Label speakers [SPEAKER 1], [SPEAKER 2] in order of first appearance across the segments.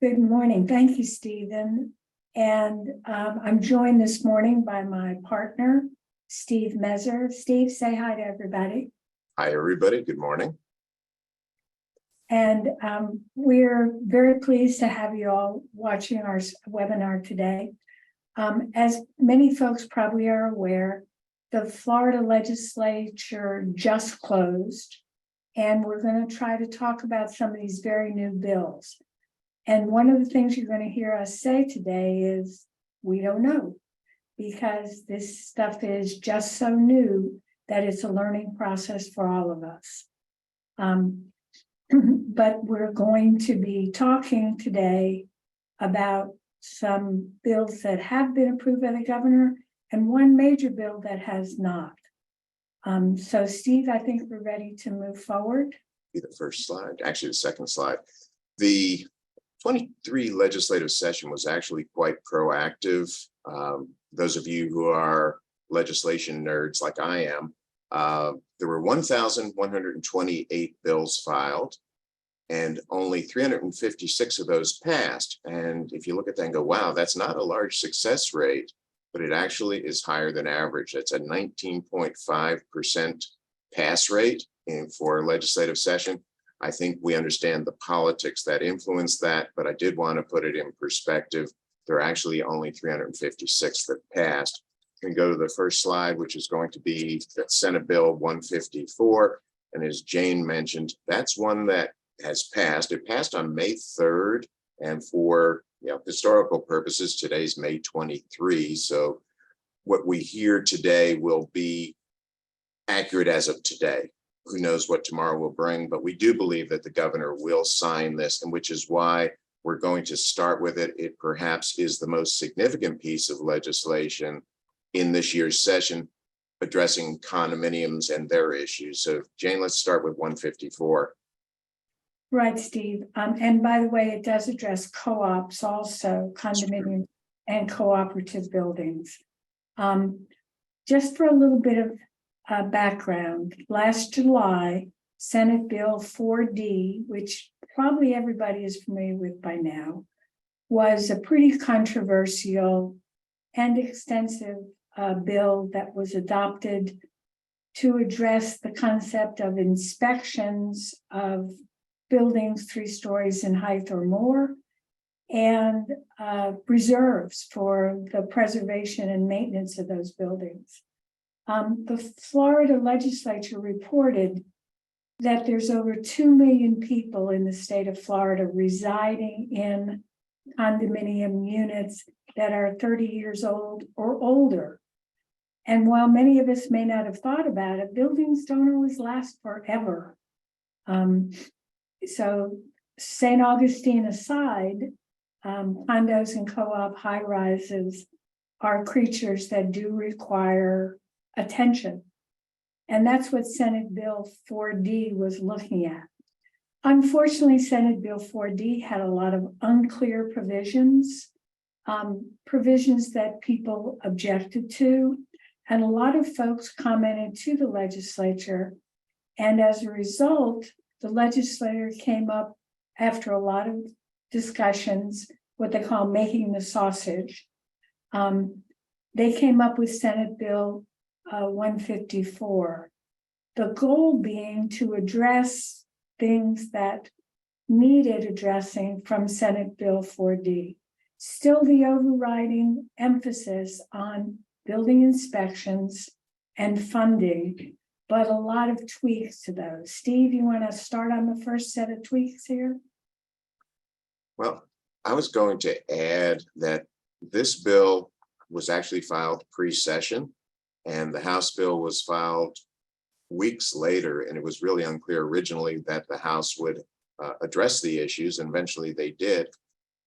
[SPEAKER 1] Good morning. Thank you, Stephen. And I'm joined this morning by my partner, Steve Mezer. Steve, say hi to everybody.
[SPEAKER 2] Hi, everybody. Good morning.
[SPEAKER 1] And we're very pleased to have you all watching our webinar today. As many folks probably are aware, the Florida legislature just closed, and we're going to try to talk about some of these very new bills. And one of the things you're going to hear us say today is, we don't know, because this stuff is just so new that it's a learning process for all of us. But we're going to be talking today about some bills that have been approved by the governor and one major bill that has not. So Steve, I think we're ready to move forward.
[SPEAKER 2] Be the first slide, actually the second slide. The 23 legislative session was actually quite proactive. Those of you who are legislation nerds like I am, there were 1,128 bills filed, and only 356 of those passed. And if you look at that and go, wow, that's not a large success rate, but it actually is higher than average. That's a 19.5% pass rate for a legislative session. I think we understand the politics that influence that, but I did want to put it in perspective. There are actually only 356 that passed. We can go to the first slide, which is going to be Senate Bill 154. And as Jane mentioned, that's one that has passed. It passed on May 3rd. And for historical purposes, today's May 23. So what we hear today will be accurate as of today. Who knows what tomorrow will bring, but we do believe that the governor will sign this, and which is why we're going to start with it. It perhaps is the most significant piece of legislation in this year's session addressing condominiums and their issues. So Jane, let's start with 154.
[SPEAKER 1] Right, Steve. And by the way, it does address co-ops also, condominium and cooperative buildings. Just for a little bit of background, last July, Senate Bill 4D, which probably everybody is familiar with by now, was a pretty controversial and extensive bill that was adopted to address the concept of inspections of buildings 3 stories in height or more, and reserves for the preservation and maintenance of those buildings. The Florida legislature reported that there's over 2 million people in the state of Florida residing in condominium units that are 30 years old or older. And while many of us may not have thought about it, buildings don't always last forever. So St. Augustine aside, condos and co-op high rises are creatures that do require attention. And that's what Senate Bill 4D was looking at. Unfortunately, Senate Bill 4D had a lot of unclear provisions, provisions that people objected to, and a lot of folks commented to the legislature. And as a result, the legislature came up, after a lot of discussions, what they call making the sausage. They came up with Senate Bill 154. The goal being to address things that needed addressing from Senate Bill 4D. Still the overriding emphasis on building inspections and funding, but a lot of tweaks to those. Steve, you want to start on the first set of tweaks here?
[SPEAKER 2] Well, I was going to add that this bill was actually filed pre-session, and the House bill was filed weeks later, and it was really unclear originally that the House would address the issues, and eventually they did.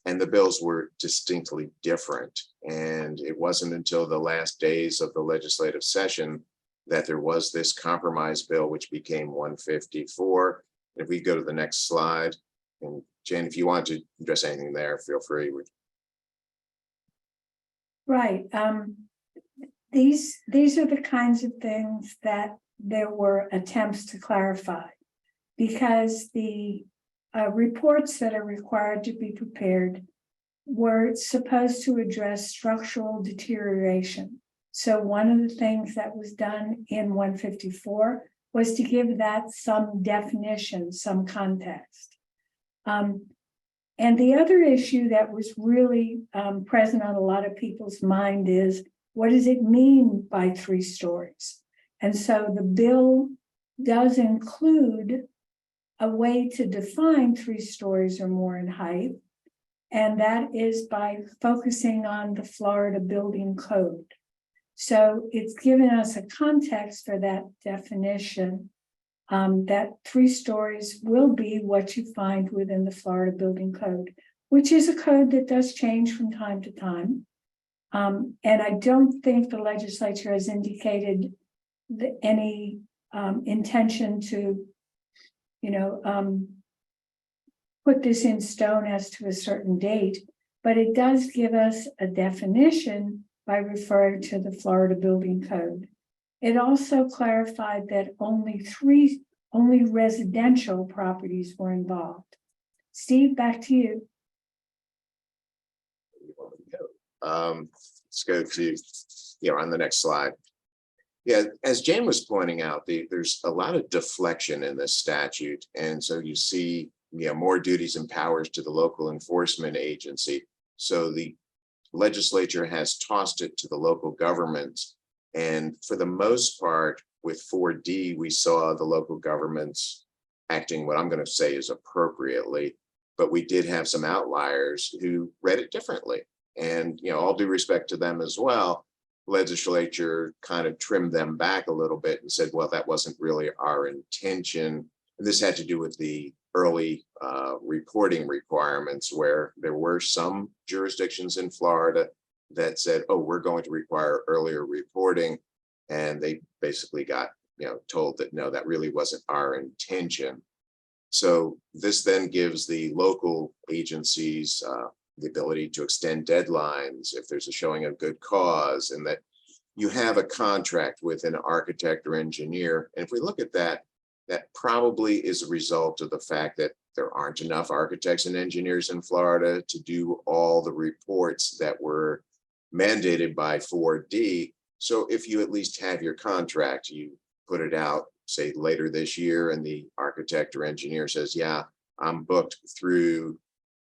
[SPEAKER 2] And the bills were distinctly different. And it wasn't until the last days of the legislative session that there was this compromise bill, which became 154. If we go to the next slide, and Jen, if you want to address anything there, feel free.
[SPEAKER 1] Right. These are the kinds of things that there were attempts to clarify, because the reports that are required to be prepared were supposed to address structural deterioration. So one of the things that was done in 154 was to give that some definition, some context. And the other issue that was really present on a lot of people's mind is, what does it mean by 3 stories? And so the bill does include a way to define 3 stories or more in height, and that is by focusing on the Florida Building Code. So it's given us a context for that definition, that 3 stories will be what you find within the Florida Building Code, which is a code that does change from time to time. And I don't think the legislature has indicated any intention to, put this in stone as to a certain date, but it does give us a definition by referring to the Florida Building Code. It also clarified that only residential properties were involved. Steve, back to you.
[SPEAKER 2] Let's go to, on the next slide. Yeah, as Jane was pointing out, there's a lot of deflection in this statute. And so you see, more duties and powers to the local enforcement agency. So the legislature has tossed it to the local governments. And for the most part, with 4D, we saw the local governments acting what I'm going to say is appropriately, but we did have some outliers who read it differently. And, all due respect to them as well, legislature kind of trimmed them back a little bit and said, well, that wasn't really our intention. And this had to do with the early reporting requirements, where there were some jurisdictions in Florida that said, oh, we're going to require earlier reporting. And they basically got, told that, no, that really wasn't our intention. So this then gives the local agencies the ability to extend deadlines if there's a showing of good cause, and that you have a contract with an architect or engineer. And if we look at that, that probably is a result of the fact that there aren't enough architects and engineers in Florida to do all the reports that were mandated by 4D. So if you at least have your contract, you put it out, say later this year, and the architect or engineer says, yeah, I'm booked through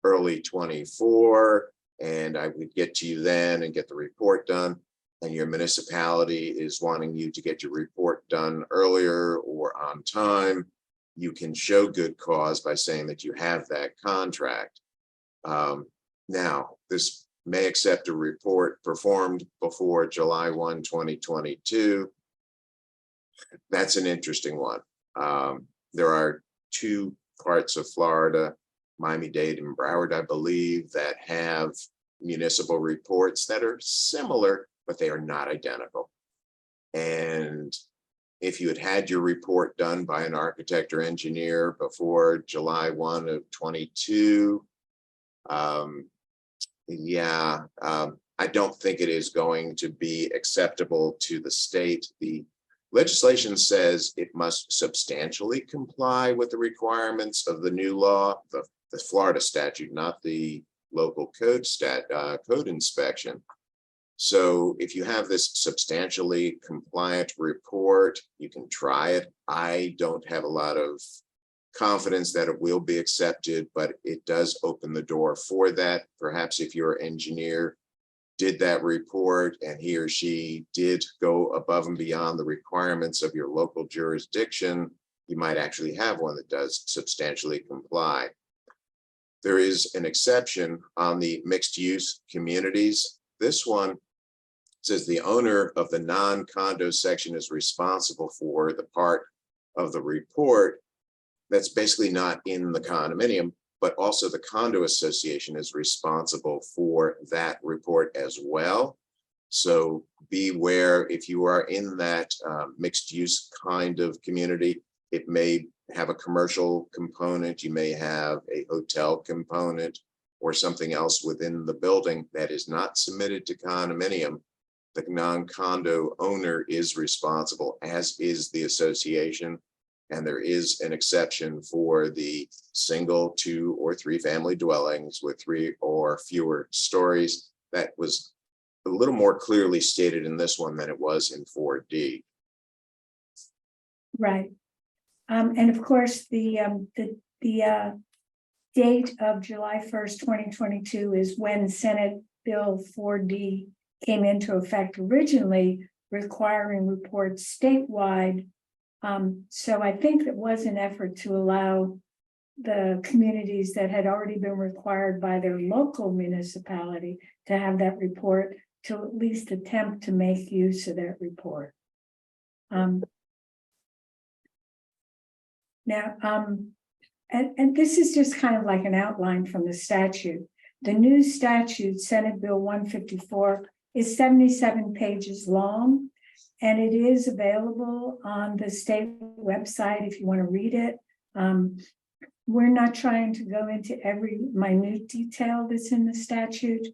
[SPEAKER 2] early 24, and I would get to you then and get the report done. And your municipality is wanting you to get your report done earlier or on time, you can show good cause by saying that you have that contract. Now, this may accept a report performed before July 1, 2022. That's an interesting one. There are 2 parts of Florida, Miami-Dade and Broward, I believe, that have municipal reports that are similar, but they are not identical. And if you had had your report done by an architect or engineer before July 1 of 22, I don't think it is going to be acceptable to the state. The legislation says it must substantially comply with the requirements of the new law, the Florida statute, not the local code inspection. So if you have this substantially compliant report, you can try it. I don't have a lot of confidence that it will be accepted, but it does open the door for that. Perhaps if your engineer did that report and he or she did go above and beyond the requirements of your local jurisdiction, you might actually have one that does substantially comply. There is an exception on the mixed use communities. This one says the owner of the non-condo section is responsible for the part of the report that's basically not in the condominium, but also the condo association is responsible for that report as well. So beware, if you are in that mixed use kind of community, it may have a commercial component, you may have a hotel component or something else within the building that is not submitted to condominium. The non-condo owner is responsible, as is the association. And there is an exception for the single, 2 or 3 family dwellings with 3 or fewer stories. That was a little more clearly stated in this one than it was in 4D.
[SPEAKER 1] Right. And of course, the date of July 1st, 2022 is when Senate Bill 4D came into effect, originally requiring reports statewide. So I think it was an effort to allow the communities that had already been required by their local municipality to have that report, to at least attempt to make use of that report. And this is just kind of like an outline from the statute. The new statute, Senate Bill 154, is 77 pages long, and it is available on the state website if you want to read it. We're not trying to go into every minute detail that's in the statute,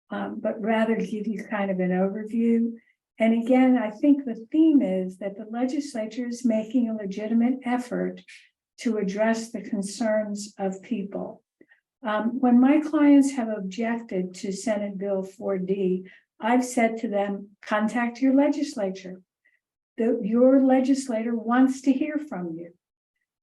[SPEAKER 1] but rather give you kind of an overview. And again, I think the theme is that the legislature is making a legitimate effort to address the concerns of people. When my clients have objected to Senate Bill 4D, I've said to them, contact your legislature. Your legislator wants to hear from you.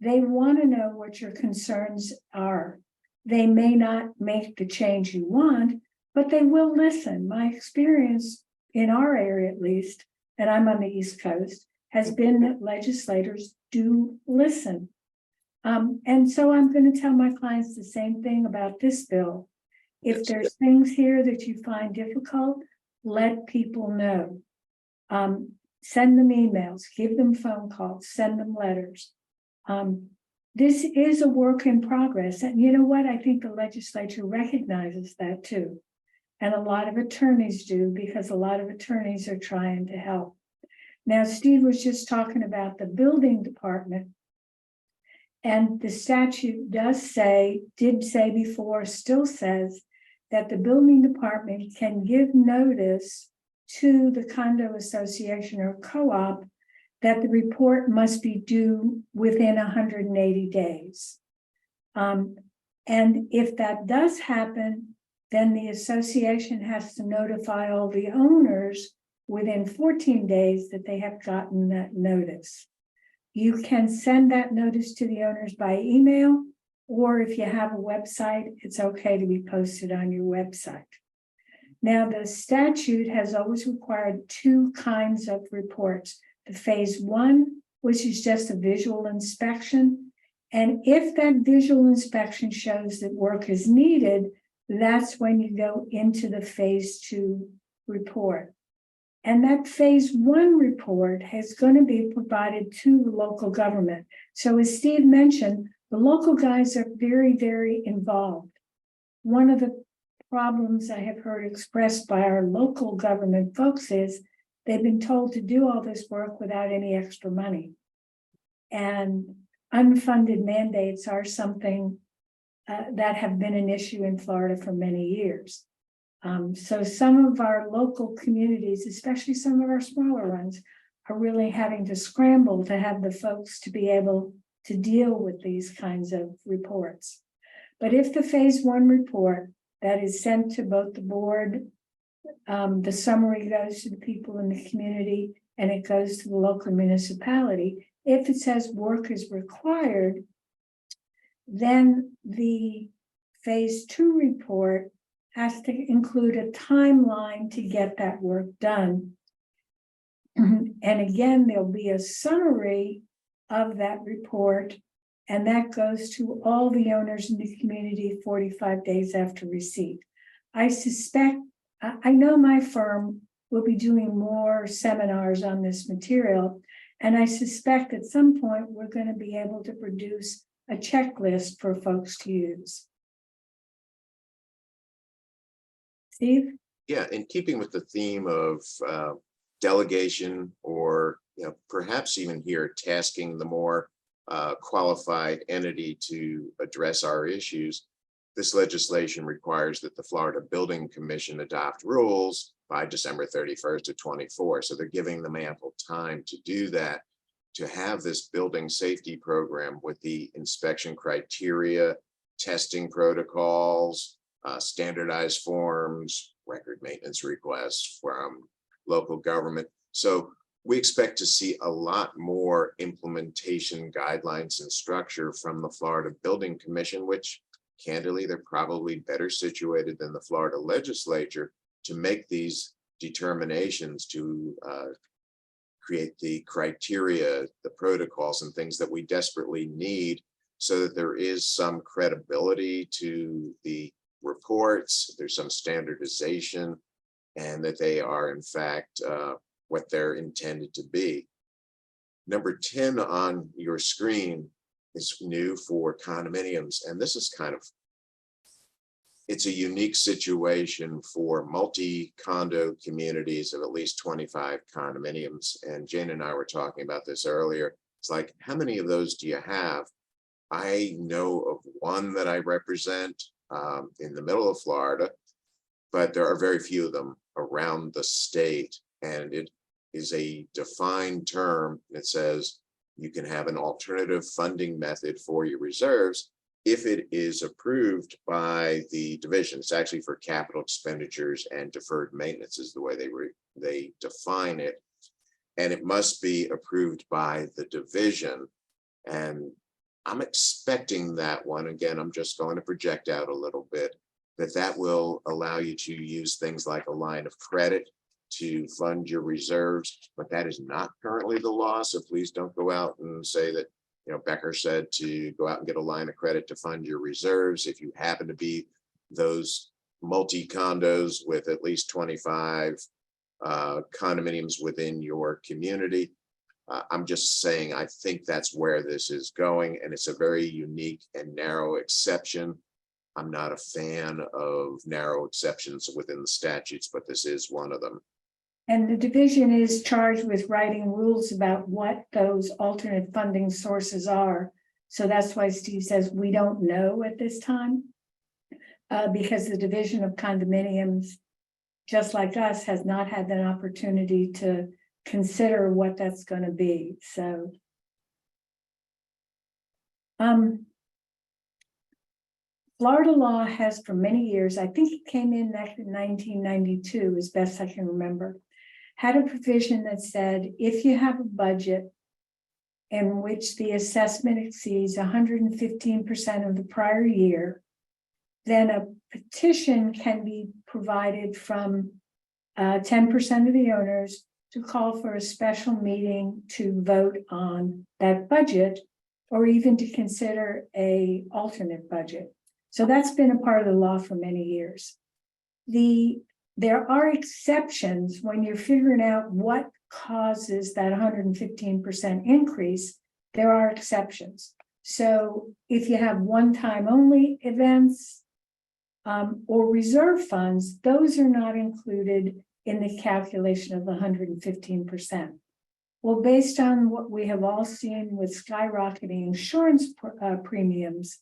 [SPEAKER 1] They want to know what your concerns are. They may not make the change you want, but they will listen. My experience in our area, at least, and I'm on the East Coast, has been that legislators do listen. And so I'm going to tell my clients the same thing about this bill. If there's things here that you find difficult, let people know. Send them emails, give them phone calls, send them letters. This is a work in progress. And you know what? I think the legislature recognizes that too. And a lot of attorneys do, because a lot of attorneys are trying to help. Now, Steve was just talking about the building department. And the statute did say before, still says that the building department can give notice to the condo association or co-op that the report must be due within 180 days. And if that does happen, then the association has to notify all the owners within 14 days that they have gotten that notice. You can send that notice to the owners by email, or if you have a website, it's okay to be posted on your website. Now, the statute has always required 2 kinds of reports. The phase 1, which is just a visual inspection. And if that visual inspection shows that work is needed, that's when you go into the phase 2 report. And that phase 1 report is going to be provided to the local government. So as Steve mentioned, the local guys are very, very involved. One of the problems I have heard expressed by our local government folks is they've been told to do all this work without any extra money. And unfunded mandates are something that have been an issue in Florida for many years. So some of our local communities, especially some of our smaller ones, are really having to scramble to have the folks to be able to deal with these kinds of reports. But if the phase 1 report that is sent to both the board, the summary goes to the people in the community, and it goes to the local municipality, if it says work is required, then the phase 2 report has to include a timeline to get that work done. And again, there'll be a summary of that report, and that goes to all the owners in the community 45 days after receipt. I know my firm will be doing more seminars on this material, and I suspect at some point we're going to be able to produce a checklist for folks to use. Steve?
[SPEAKER 2] Yeah, in keeping with the theme of delegation, or perhaps even here tasking the more qualified entity to address our issues, this legislation requires that the Florida Building Commission adopt rules by December 31st of 24. So they're giving them ample time to do that. to have this building safety program with the inspection criteria, testing protocols, standardized forms, record maintenance requests from local government. So we expect to see a lot more implementation guidelines and structure from the Florida Building Commission, which candidly, they're probably better situated than the Florida legislature to make these determinations, to create the criteria, the protocols and things that we desperately need so that there is some credibility to the reports, there's some standardization, and that they are in fact what they're intended to be. Number 10 on your screen is new for condominiums, and this is it's a unique situation for multi-condo communities of at least 25 condominiums. And Jane and I were talking about this earlier. It's like, how many of those do you have? I know of one that I represent in the middle of Florida, but there are very few of them around the state. And it is a defined term that says you can have an alternative funding method for your reserves if it is approved by the division. It's actually for capital expenditures and deferred maintenance is the way they define it. And it must be approved by the division. And I'm expecting that one, again, I'm just going to project out a little bit, that will allow you to use things like a line of credit to fund your reserves, but that is not currently the law. So please don't go out and say that, Becker said to go out and get a line of credit to fund your reserves. If you happen to be those multi-condos with at least 25 condominiums within your community, I'm just saying, I think that's where this is going, and it's a very unique and narrow exception. I'm not a fan of narrow exceptions within the statutes, but this is one of them.
[SPEAKER 1] And the division is charged with writing rules about what those alternate funding sources are. So that's why Steve says we don't know at this time, because the division of condominiums, just like us, has not had that opportunity to consider what that's going to be. So Florida law has for many years, I think it came in back in 1992, as best I can remember, had a provision that said if you have a budget in which the assessment exceeds 115% of the prior year, then a petition can be provided from 10% of the owners to call for a special meeting to vote on that budget, or even to consider an alternate budget. So that's been a part of the law for many years. There are exceptions when you're figuring out what causes that 115% increase. There are exceptions. So if you have one-time only events or reserve funds, those are not included in the calculation of the 115%. Well, based on what we have all seen with skyrocketing insurance premiums,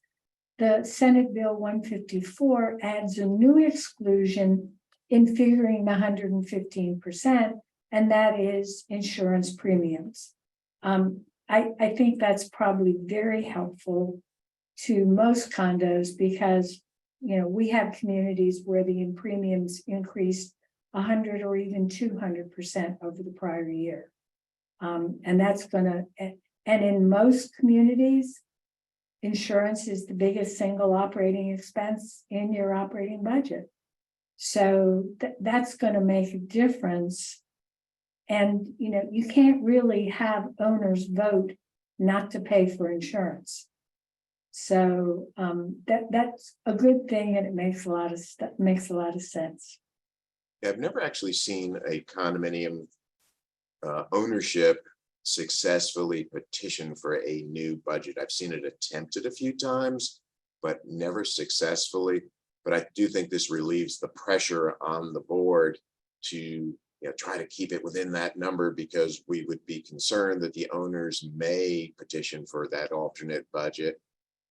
[SPEAKER 1] the Senate Bill 154 adds a new exclusion in figuring the 115%, and that is insurance premiums. I think that's probably very helpful to most condos because, we have communities where the premiums increased 100 or even 200% over the prior year. And that's and in most communities, insurance is the biggest single operating expense in your operating budget. So that's going to make a difference. And, you can't really have owners vote not to pay for insurance. So that's a good thing, and it makes a lot of sense.
[SPEAKER 2] I've never actually seen a condominium ownership successfully petition for a new budget. I've seen it attempted a few times, but never successfully. But I do think this relieves the pressure on the board to try to keep it within that number, because we would be concerned that the owners may petition for that alternate budget.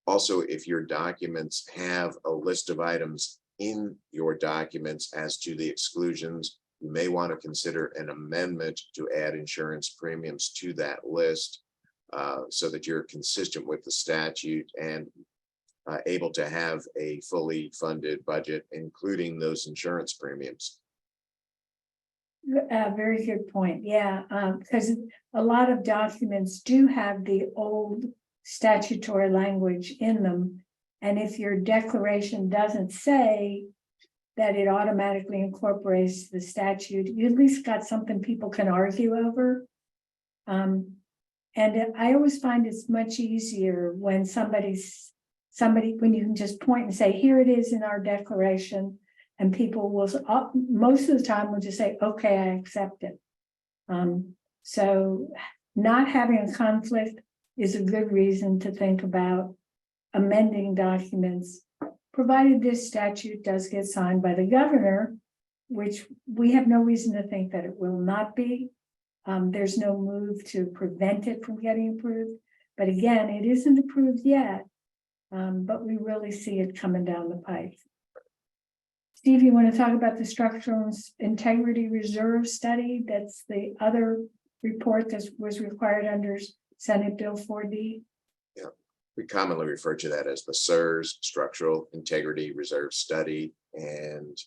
[SPEAKER 2] Also, if your documents have a list of items in your documents as to the exclusions, you may want to consider an amendment to add insurance premiums to that list. so that you're consistent with the statute and able to have a fully funded budget, including those insurance premiums.
[SPEAKER 1] Very good point. Yeah, because a lot of documents do have the old statutory language in them. And if your declaration doesn't say that it automatically incorporates the statute, you at least got something people can argue over. And I always find it's much easier when when you can just point and say, here it is in our declaration, and people will, most of the time will just say, okay, I accept it. So not having a conflict is a good reason to think about amending documents, provided this statute does get signed by the governor, which we have no reason to think that it will not be. There's no move to prevent it from getting approved. But again, it isn't approved yet, but we really see it coming down the pike. Steve, you want to talk about the structural integrity reserve study? That's the other report that was required under Senate Bill 4D.
[SPEAKER 2] Yeah, we commonly refer to that as the SHARES, Structural Integrity Reserve Study. And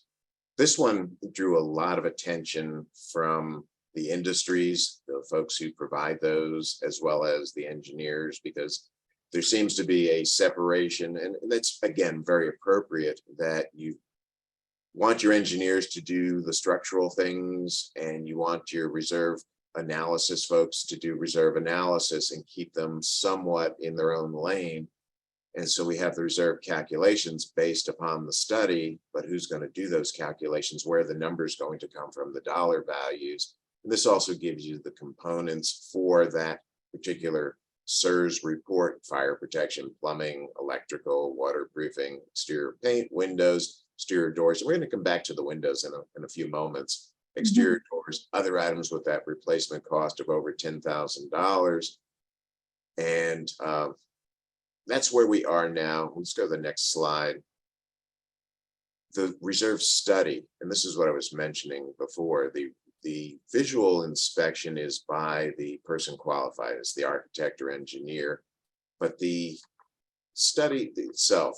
[SPEAKER 2] this one drew a lot of attention from the industries, the folks who provide those, as well as the engineers, because there seems to be a separation, and that's, again, very appropriate, that you want your engineers to do the structural things and you want your reserve analysis folks to do reserve analysis and keep them somewhat in their own lane. And so we have the reserve calculations based upon the study, but who's going to do those calculations, where the numbers going to come from, the dollar values. And this also gives you the components for that particular SHARES report: fire protection, plumbing, electrical, waterproofing, exterior paint, windows, exterior doors. And we're going to come back to the windows in a few moments. Exterior doors, other items with that replacement cost of over $10,000. And that's where we are now. Let's go to the next slide. The reserve study, and this is what I was mentioning before, the visual inspection is by the person qualified as the architect or engineer, but the study itself,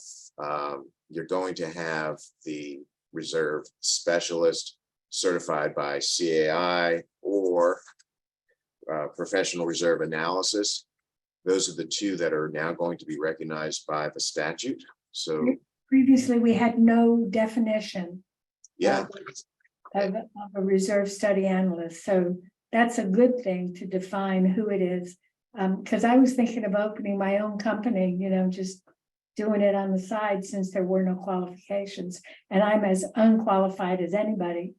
[SPEAKER 2] you're going to have the reserve specialist certified by CAI or professional reserve analysis. Those are the two that are now going to be recognized by the statute. So
[SPEAKER 1] previously we had no definition.
[SPEAKER 2] Yeah.
[SPEAKER 1] Of a reserve study analyst. So that's a good thing to define who it is. Because I was thinking of opening my own company, just doing it on the side, since there were no qualifications. And I'm as unqualified as anybody.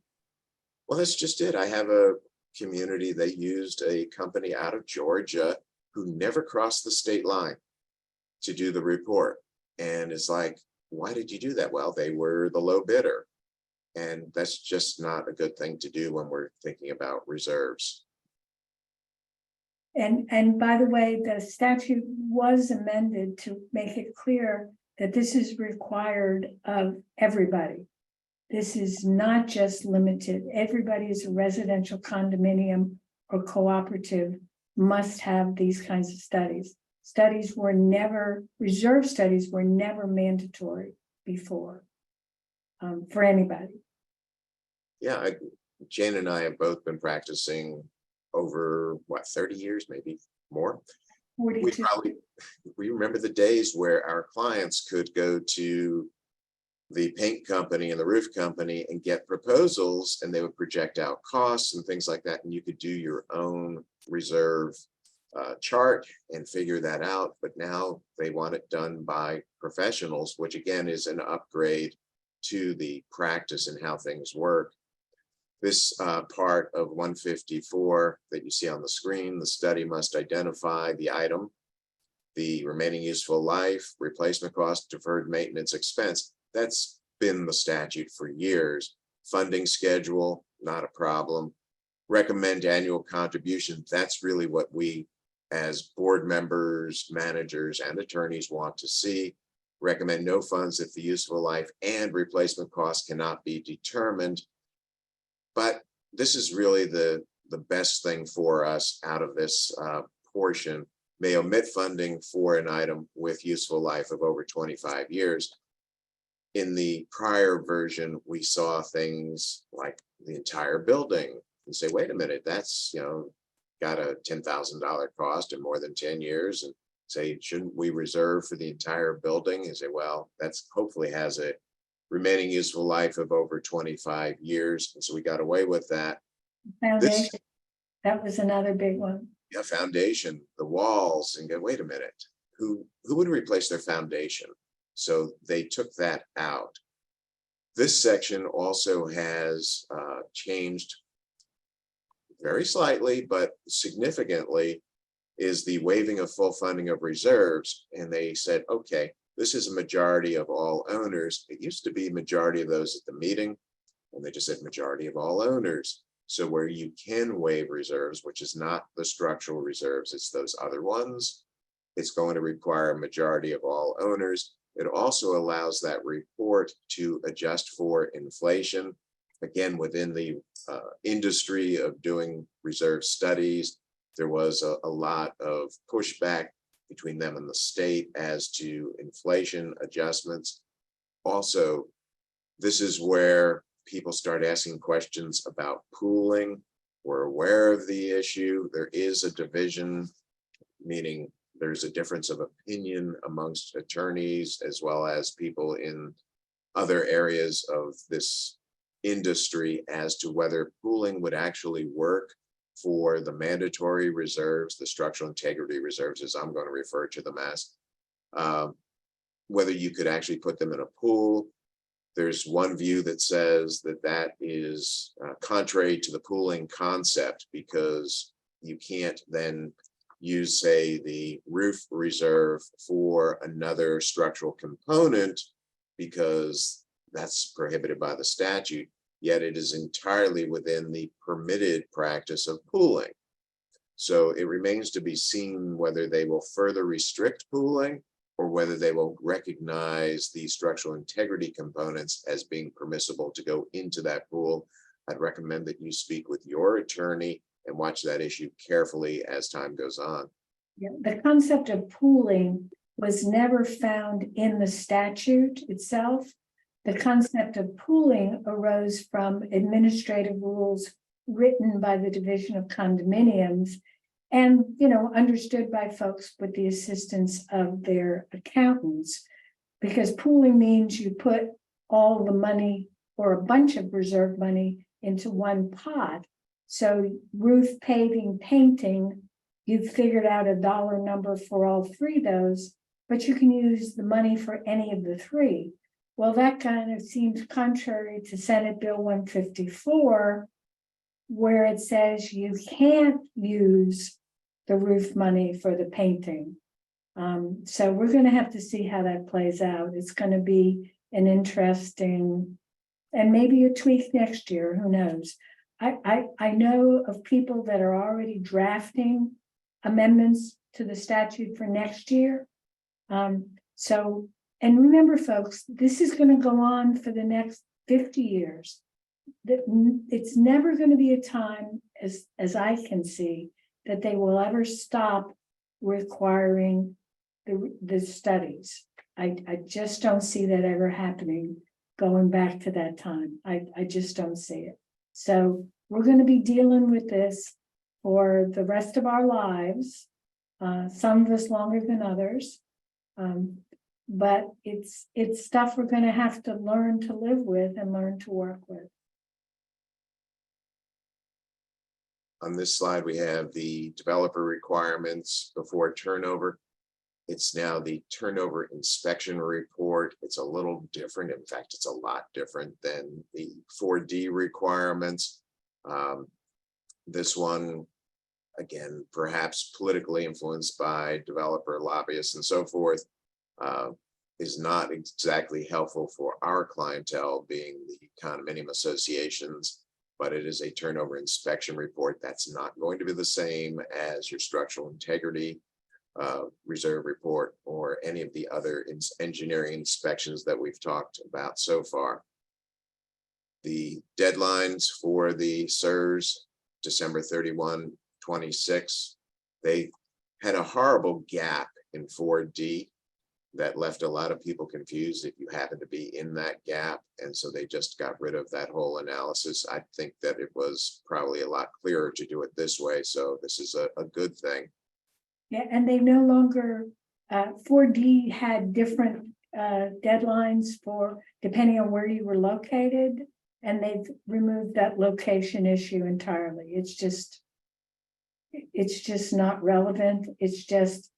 [SPEAKER 2] Well, that's just it. I have a community that used a company out of Georgia who never crossed the state line to do the report. And it's like, why did you do that? Well, they were the low bidder. And that's just not a good thing to do when we're thinking about reserves.
[SPEAKER 1] And by the way, the statute was amended to make it clear that this is required of everybody. This is not just limited. Everybody is a residential condominium or cooperative must have these kinds of studies. Reserve studies were never mandatory before. For anybody.
[SPEAKER 2] Yeah, Jane and I have both been practicing over 30 years, maybe more.
[SPEAKER 1] 42.
[SPEAKER 2] We remember the days where our clients could go to the paint company and the roof company and get proposals, and they would project out costs and things like that, and you could do your own reserve chart and figure that out. But now they want it done by professionals, which again is an upgrade to the practice and how things work. This part of 154 that you see on the screen, the study must identify the item, the remaining useful life, replacement cost, deferred maintenance expense. That's been the statute for years. Funding schedule, not a problem. Recommend annual contribution. That's really what we as board members, managers, and attorneys want to see. Recommend no funds if the useful life and replacement cost cannot be determined. But this is really the best thing for us out of this portion. may omit funding for an item with useful life of over 25 years. In the prior version, we saw things like the entire building and say, wait a minute, that's, got a $10,000 cost in more than 10 years, and say, shouldn't we reserve for the entire building? And say, well, that's hopefully has a remaining useful life of over 25 years. And so we got away with that.
[SPEAKER 1] Foundation, that was another big one.
[SPEAKER 2] Yeah, foundation, the walls, and go, wait a minute, who would replace their foundation? So they took that out. This section also has changed very slightly, but significantly, is the waiving of full funding of reserves. And they said, okay, this is a majority of all owners. It used to be majority of those at the meeting, and they just said majority of all owners. So where you can waive reserves, which is not the structural reserves, it's those other ones, it's going to require a majority of all owners. It also allows that report to adjust for inflation. Again, within the industry of doing reserve studies, there was a lot of pushback between them and the state as to inflation adjustments. Also, this is where people start asking questions about pooling. We're aware of the issue. There is a division, meaning there's a difference of opinion amongst attorneys as well as people in other areas of this industry as to whether pooling would actually work for the mandatory reserves, the structural integrity reserves, as I'm going to refer to them as, whether you could actually put them in a pool. There's one view that says that that is contrary to the pooling concept, because you can't then use, say, the roof reserve for another structural component because that's prohibited by the statute, yet it is entirely within the permitted practice of pooling. So it remains to be seen whether they will further restrict pooling or whether they will recognize the structural integrity components as being permissible to go into that pool. I'd recommend that you speak with your attorney and watch that issue carefully as time goes on.
[SPEAKER 1] Yeah, the concept of pooling was never found in the statute itself. The concept of pooling arose from administrative rules written by the Division of Condominiums and, understood by folks with the assistance of their accountants, because pooling means you put all the money or a bunch of reserve money into one pot. So roof, paving, painting, you've figured out a dollar number for all three of those, but you can use the money for any of the three. Well, that kind of seems contrary to Senate Bill 154, where it says you can't use the roof money for the painting. So we're going to have to see how that plays out. It's going to be an interesting, and maybe a tweak next year, who knows? I know of people that are already drafting amendments to the statute for next year. And remember, folks, this is going to go on for the next 50 years. It's never going to be a time, as I can see, that they will ever stop requiring the studies. I just don't see that ever happening going back to that time. I just don't see it. So we're going to be dealing with this for the rest of our lives, some of us longer than others. But it's stuff we're going to have to learn to live with and learn to work with.
[SPEAKER 2] On this slide, we have the developer requirements before turnover. It's now the turnover inspection report. It's a little different. In fact, it's a lot different than the 4D requirements. This one, again, perhaps politically influenced by developer lobbyists and so forth, is not exactly helpful for our clientele, being the condominium associations, but it is a turnover inspection report. That's not going to be the same as your structural integrity reserve report or any of the other engineering inspections that we've talked about so far. The deadlines for the SERS, December 31, 26, they had a horrible gap in 4D that left a lot of people confused if you happen to be in that gap. And so they just got rid of that whole analysis. I think that it was probably a lot clearer to do it this way. So this is a good thing.
[SPEAKER 1] Yeah, and they no longer, 4D had different deadlines for depending on where you were located, and they've removed that location issue entirely. It's just not relevant. It's just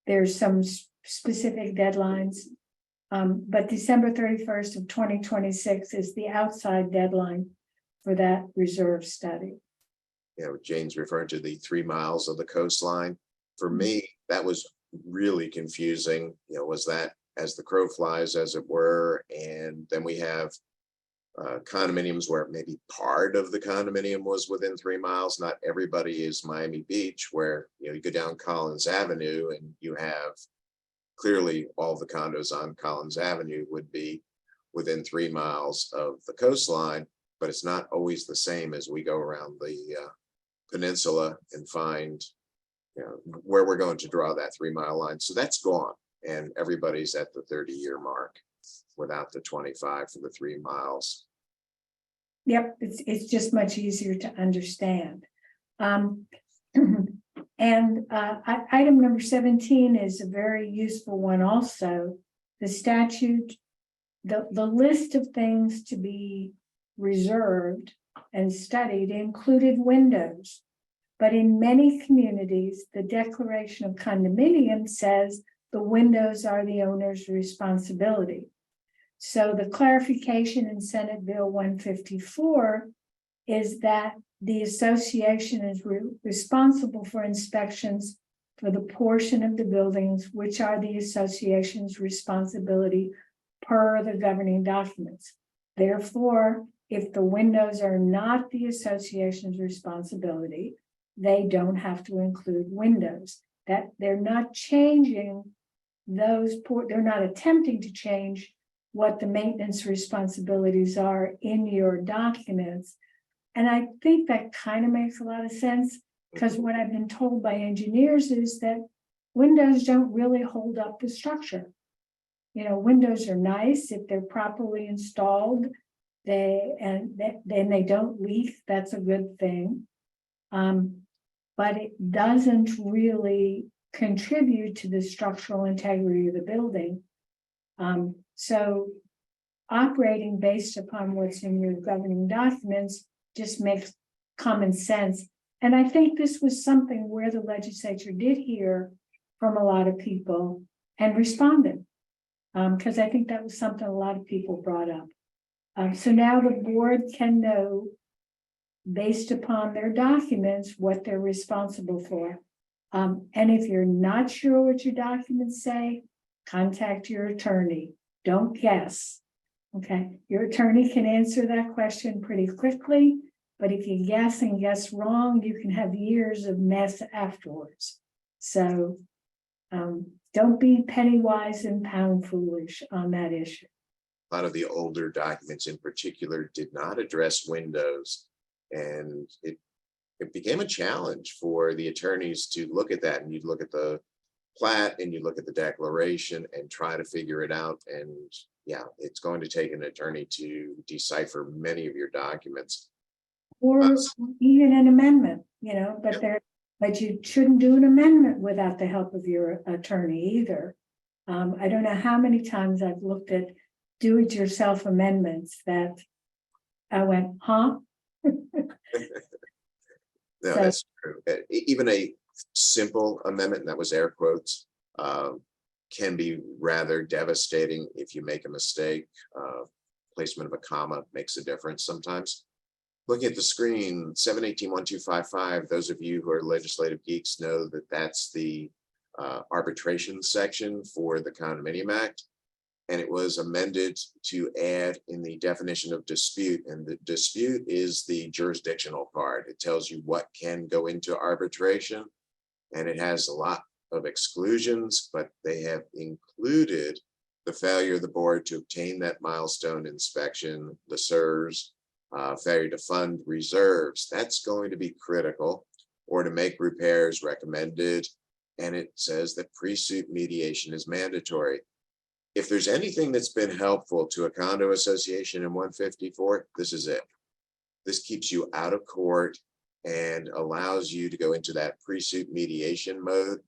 [SPEAKER 1] there's some specific deadlines, but December 31st of 2026 is the outside deadline for that reserve study.
[SPEAKER 2] Jane's referring to the 3 miles of the coastline. For me, that was really confusing. Was that as the crow flies, as it were? And then we have condominiums where maybe part of the condominium was within 3 miles. Not everybody is Miami Beach, where you go down Collins Avenue and you have clearly all the condos on Collins Avenue would be within 3 miles of the coastline, but it's not always the same as we go around the peninsula and find where we're going to draw that 3 mile line. So that's gone, and everybody's at the 30-year mark without the 25 for the 3 miles.
[SPEAKER 1] Yep, it's just much easier to understand. And item number 17 is a very useful one also. The statute, the list of things to be reserved and studied included windows. But in many communities, the declaration of condominium says the windows are the owner's responsibility. So the clarification in Senate Bill 154 is that the association is responsible for inspections for the portion of the buildings which are the association's responsibility per the governing documents. Therefore, if the windows are not the association's responsibility, they don't have to include windows. That they're not changing those, they're not attempting to change what the maintenance responsibilities are in your documents. And I think that kind of makes a lot of sense, because what I've been told by engineers is that windows don't really hold up the structure. Windows are nice if they're properly installed, then they don't leak. That's a good thing. But it doesn't really contribute to the structural integrity of the building. So operating based upon what's in your governing documents just makes common sense. And I think this was something where the legislature did hear from a lot of people and responded, because I think that was something a lot of people brought up. So now the board can know, based upon their documents, what they're responsible for. And if you're not sure what your documents say, contact your attorney. Don't guess. Okay, your attorney can answer that question pretty quickly, but if you guess and guess wrong, you can have years of mess afterwards. So don't be penny wise and pound foolish on that issue.
[SPEAKER 2] A lot of the older documents in particular did not address windows, and it became a challenge for the attorneys to look at that. And you'd look at the plat and you look at the declaration and try to figure it out. And yeah, it's going to take an attorney to decipher many of your documents.
[SPEAKER 1] Or even an amendment, but you shouldn't do an amendment without the help of your attorney either. I don't know how many times I've looked at do-it-yourself amendments that I went, huh?
[SPEAKER 2] No, that's true. Even a simple amendment, and that was air quotes, can be rather devastating if you make a mistake. Placement of a comma makes a difference sometimes. Looking at the screen, 718-1255, those of you who are legislative geeks know that that's the arbitration section for the Condominium Act. And it was amended to add in the definition of dispute. And the dispute is the jurisdictional part. It tells you what can go into arbitration. And it has a lot of exclusions, but they have included the failure of the board to obtain that milestone inspection, the SERS, failure to fund reserves. That's going to be critical, or to make repairs recommended. and it says that pre-suit mediation is mandatory. If there's anything that's been helpful to a condo association in 154, this is it. This keeps you out of court and allows you to go into that pre-suit mediation mode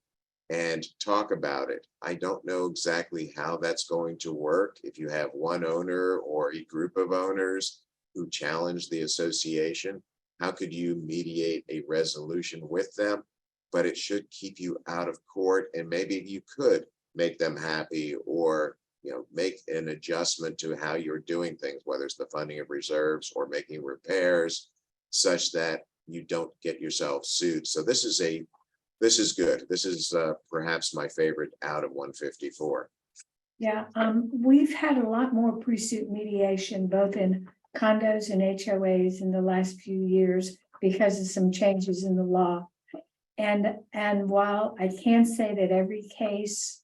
[SPEAKER 2] and talk about it. I don't know exactly how that's going to work. If you have one owner or a group of owners who challenge the association, how could you mediate a resolution with them? But it should keep you out of court, and maybe you could make them happy, or make an adjustment to how you're doing things, whether it's the funding of reserves or making repairs, such that you don't get yourself sued. So this is good. This is perhaps my favorite out of 154.
[SPEAKER 1] Yeah, we've had a lot more pre-suit mediation, both in condos and HOAs in the last few years because of some changes in the law. And while I can't say that every case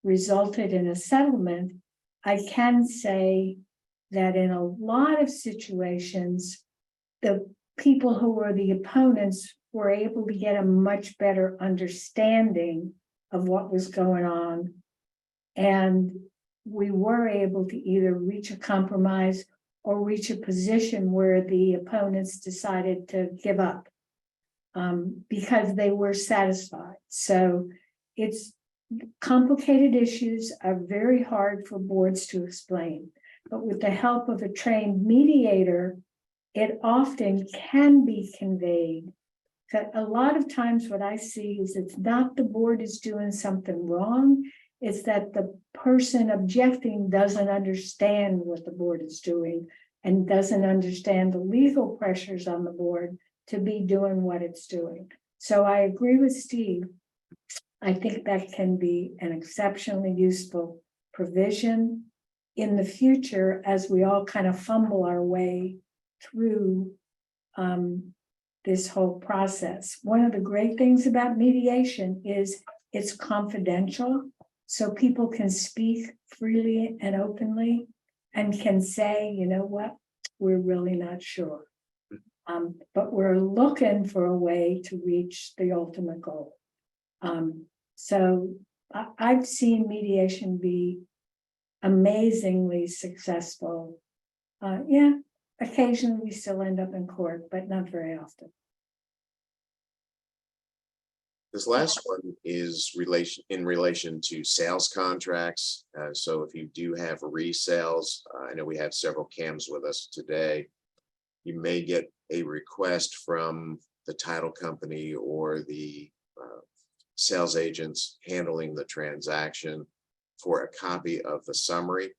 [SPEAKER 1] resulted in a settlement, I can say that in a lot of situations, the people who were the opponents were able to get a much better understanding of what was going on. And we were able to either reach a compromise or reach a position where the opponents decided to give up because they were satisfied. So it's complicated issues are very hard for boards to explain, but with the help of a trained mediator, it often can be conveyed. That a lot of times what I see is it's not the board is doing something wrong, it's that the person objecting doesn't understand what the board is doing and doesn't understand the legal pressures on the board to be doing what it's doing. So I agree with Steve. I think that can be an exceptionally useful provision in the future as we all kind of fumble our way through this whole process. One of the great things about mediation is it's confidential, so people can speak freely and openly and can say, you know what, we're really not sure. But we're looking for a way to reach the ultimate goal. So I've seen mediation be amazingly successful. Yeah, occasionally we still end up in court, but not very often.
[SPEAKER 2] This last one is in relation to sales contracts. So if you do have resales, I know we have several CAMs with us today. You may get a request from the title company or the sales agents handling the transaction for a copy of the summary.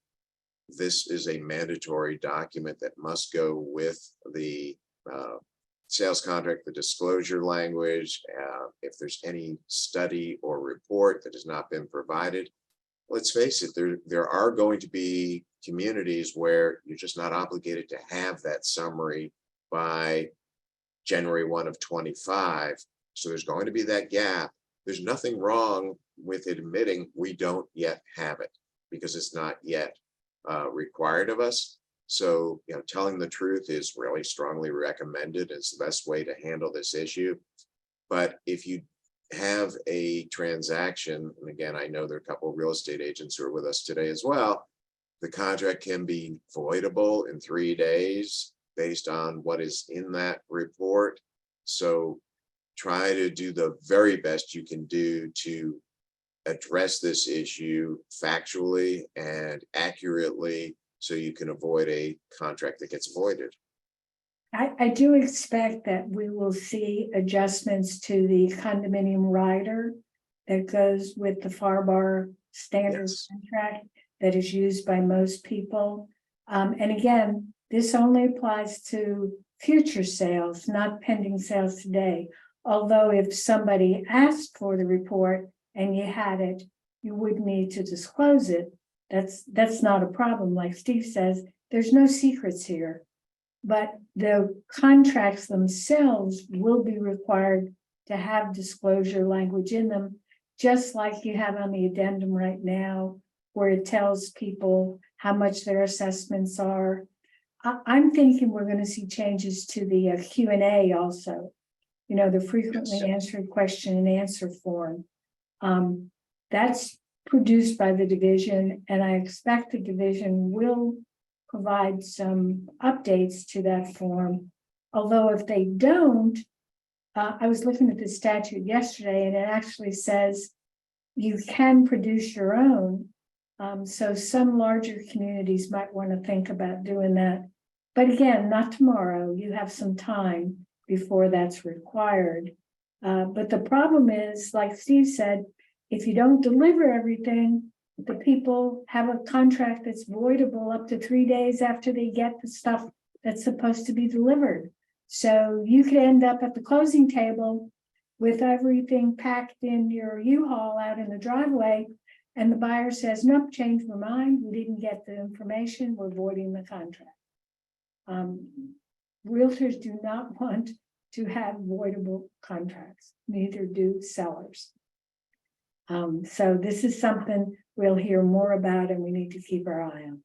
[SPEAKER 2] This is a mandatory document that must go with the sales contract, the disclosure language. If there's any study or report that has not been provided, let's face it, there are going to be communities where you're just not obligated to have that summary by January 1 of 25. So there's going to be that gap. There's nothing wrong with admitting we don't yet have it because it's not yet required of us. So, telling the truth is really strongly recommended. It's the best way to handle this issue. But if you have a transaction, and again, I know there are a couple of real estate agents who are with us today as well, the contract can be voidable in 3 days based on what is in that report. So try to do the very best you can do to address this issue factually and accurately so you can avoid a contract that gets voided.
[SPEAKER 1] I do expect that we will see adjustments to the condominium rider that goes with the FAR standard contract that is used by most people. And again, this only applies to future sales, not pending sales today. Although if somebody asked for the report and you had it, you would need to disclose it. That's not a problem. Like Steve says, there's no secrets here. But the contracts themselves will be required to have disclosure language in them, just like you have on the addendum right now, where it tells people how much their assessments are. I'm thinking we're going to see changes to the Q&A also, the frequently answered question and answer form. That's produced by the division, and I expect the division will provide some updates to that form. Although if they don't, I was looking at the statute yesterday, and it actually says you can produce your own. So some larger communities might want to think about doing that. But again, not tomorrow. You have some time before that's required. But the problem is, like Steve said, if you don't deliver everything, the people have a contract that's voidable up to 3 days after they get the stuff that's supposed to be delivered. So you could end up at the closing table with everything packed in your U-Haul out in the driveway, and the buyer says, nope, changed my mind. We didn't get the information. We're voiding the contract. Realtors do not want to have voidable contracts, neither do sellers. So this is something we'll hear more about, and we need to keep our eye on.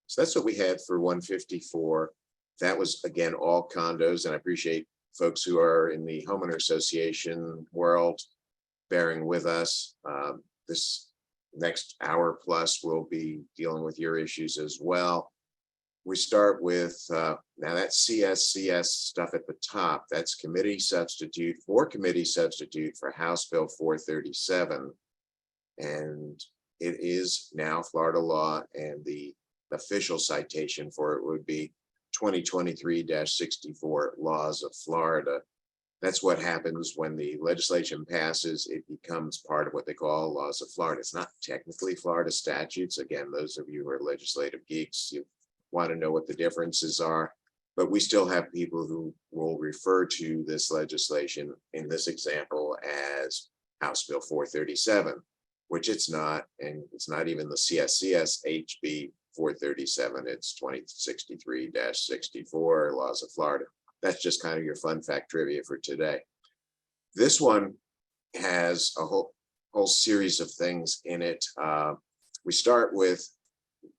[SPEAKER 2] So that's what we had for 154. That was, again, all condos, and I appreciate folks who are in the homeowner association world bearing with us. This next hour plus we'll be dealing with your issues as well. We start with now that CSCS stuff at the top. That's committee substitute for House Bill 437, and it is now Florida law, and the official citation for it would be 2023-64 laws of Florida. That's what happens when the legislation passes. It becomes part of what they call laws of Florida. It's not technically Florida statutes. Again, those of you who are legislative geeks, you want to know what the differences are, but we still have people who will refer to this legislation in this example as House Bill 437, which it's not, and it's not even the CSCS HB 437. It's 2063-64 laws of Florida. That's just kind of your fun fact trivia for today. This one has a whole series of things in it. We start with